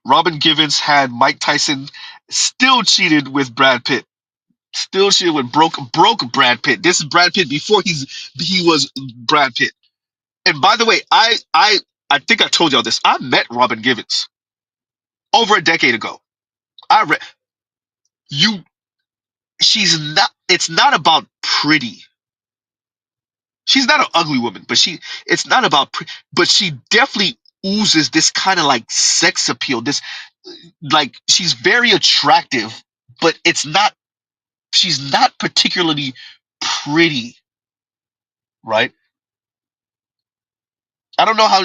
Robin Givens had Mike Tyson still cheated with Brad Pitt. Still cheated with broke Brad Pitt. This is Brad Pitt before he was Brad Pitt. And by the way, I think I told y'all this. I met Robin Givens over a decade ago. I read you. She's not. It's not about pretty. She's not an ugly woman, but it's not about but she definitely oozes this kind of like sex appeal. This, like, she's very attractive, but it's not. She's not particularly pretty, right? I don't know how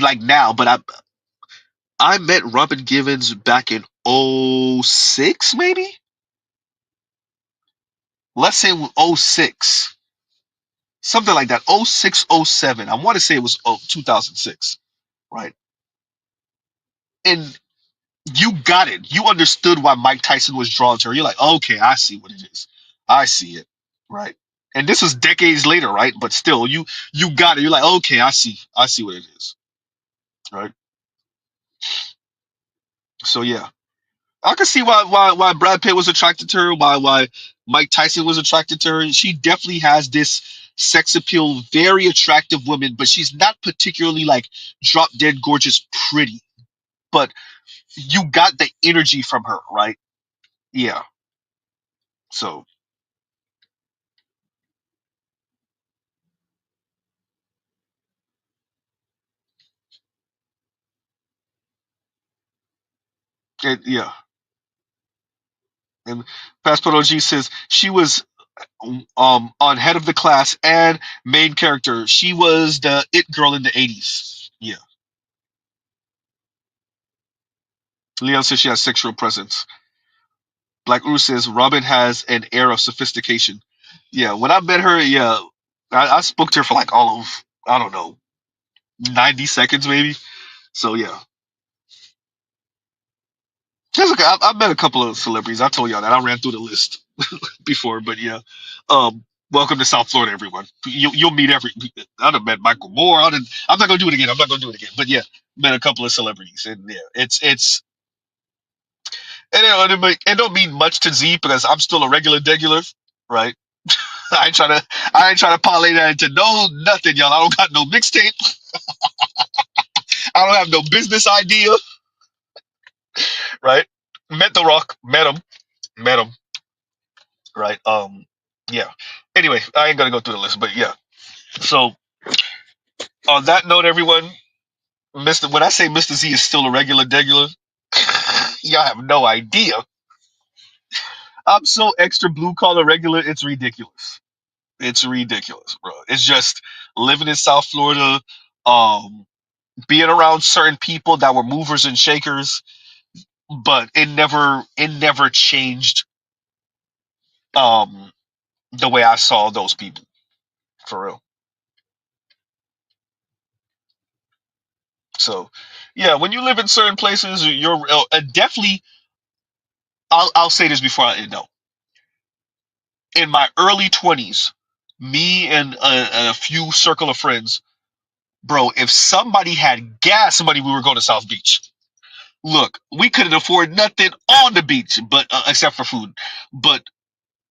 like now, but I met Robin Givens back in '06, maybe. Let's say '06, something like that. '06, '07. I want to say it was 2006, right? And you got it. You understood why Mike Tyson was drawn to her. You're like, okay, I see what it is. I see it, right? And this was decades later, right? But still, you got it. You're like, okay, I see what it is, right? So yeah, I can see why Brad Pitt was attracted to her. Why Mike Tyson was attracted to her. She definitely has this sex appeal, very attractive woman, but she's not particularly like drop dead gorgeous, pretty. But you got the energy from her, right? Yeah. So yeah. And Passport OG says she was on head of the class and main character. She was the it girl in the '80s. Yeah. Leon says she has sexual presence. Black Uru says Robin has an air of sophistication. Yeah, when I met her, yeah, I spoke to her for like all of I don't know 90 seconds maybe. So yeah, that's okay. I've met a couple of celebrities. I told y'all that I ran through the list before, but yeah. Welcome to South Florida, everyone. You'll meet every. I'd have met Michael Moore. I'm not gonna do it again. I'm not gonna do it again. But yeah, met a couple of celebrities, and yeah, it's and it don't mean much to Z because I'm still a regular degular, right? I ain't trying to parlay that into nothing, y'all. I don't got no mixtape. I don't have no business idea, right? Met The Rock, met him, right? Yeah. Anyway, I ain't gonna go through the list, but yeah. So on that note, everyone, Mister, when I say Mister Z is still a regular degular, y'all have no idea. I'm so extra blue collar regular, it's ridiculous. It's ridiculous, bro. It's just living in South Florida, um, being around certain people that were movers and shakers, but it never changed um the way I saw those people for real. So yeah, when you live in certain places, you're definitely. I'll say this before I end up. In my early 20s, me and a few circle of friends, bro. If somebody had gas money, we were going to South Beach. Look, we couldn't afford nothing on the beach, but except for food. But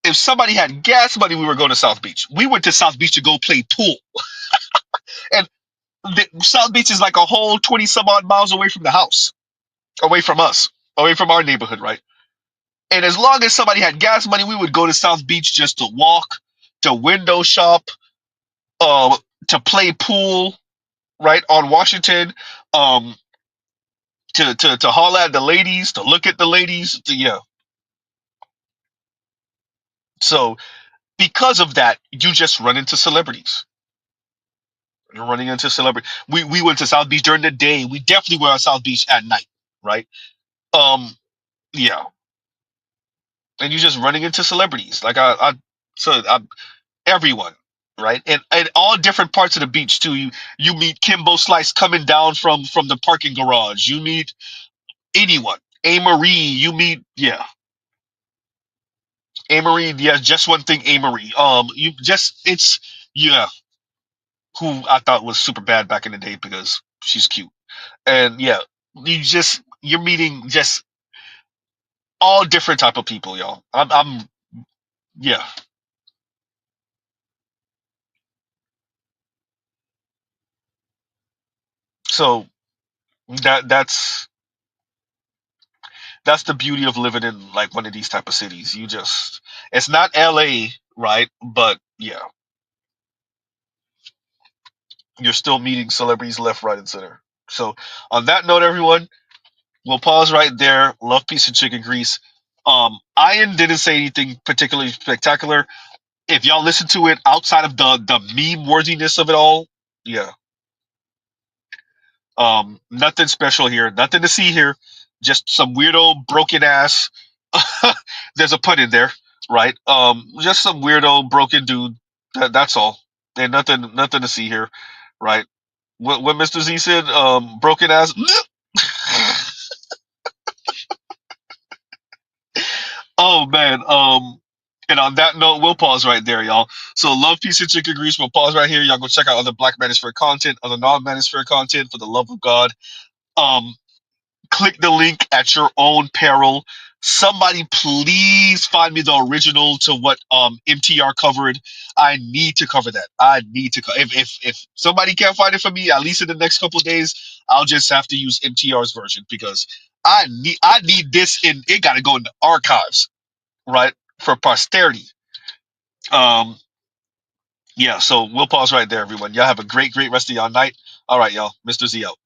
if somebody had gas money, we were going to South Beach. We went to South Beach to go play pool. And South Beach is like a whole 20 some odd miles away from the house, away from us, away from our neighborhood, right? And as long as somebody had gas money, we would go to South Beach just to walk, to window shop, uh, to play pool, right, on Washington, um, to holler at the ladies, to look at the ladies, yeah. So because of that, you just run into celebrities. You're running into celebrity. We went to South Beach during the day. We definitely were on South Beach at night, right? Um, yeah, and you're just running into celebrities like everyone, right? And all different parts of the beach too. You meet Kimbo Slice coming down from the parking garage. You meet anyone. A Marie, you meet yeah. A Marie, yeah, just one thing, A Marie. You just it's yeah, who I thought was super bad back in the day because she's cute. And yeah, you're meeting just all different type of people, y'all. I'm yeah. So that's the beauty of living in like one of these type of cities. It's not LA, right? But yeah, you're still meeting celebrities left, right, and center. So on that note, everyone, we'll pause right there. Love, peace, and chicken grease. Ian didn't say anything particularly spectacular. If y'all listen to it outside of the meme worthiness of it all, yeah, nothing special here, nothing to see here. Just some weirdo broken ass. There's a pun in there, right? Just some weirdo broken dude. That's all. And nothing to see here, right? What Mr. Z said, broken ass. Oh man. And on that note, we'll pause right there, y'all. So love, peace, and chicken grease. We'll pause right here. Y'all go check out other Black Manosphere content, other non-Manosphere content for the love of God. Um, Click the link at your own peril. Somebody please find me the original to what MTR covered. I need to cover that. I need to if somebody can't find it for me, at least in the next couple of days, I'll just have to use MTR's version because I need this in it gotta go in the archives, right? For posterity. Um yeah, so we'll pause right there, everyone. Y'all have a great rest of y'all night. All right, y'all. Mr. Z out.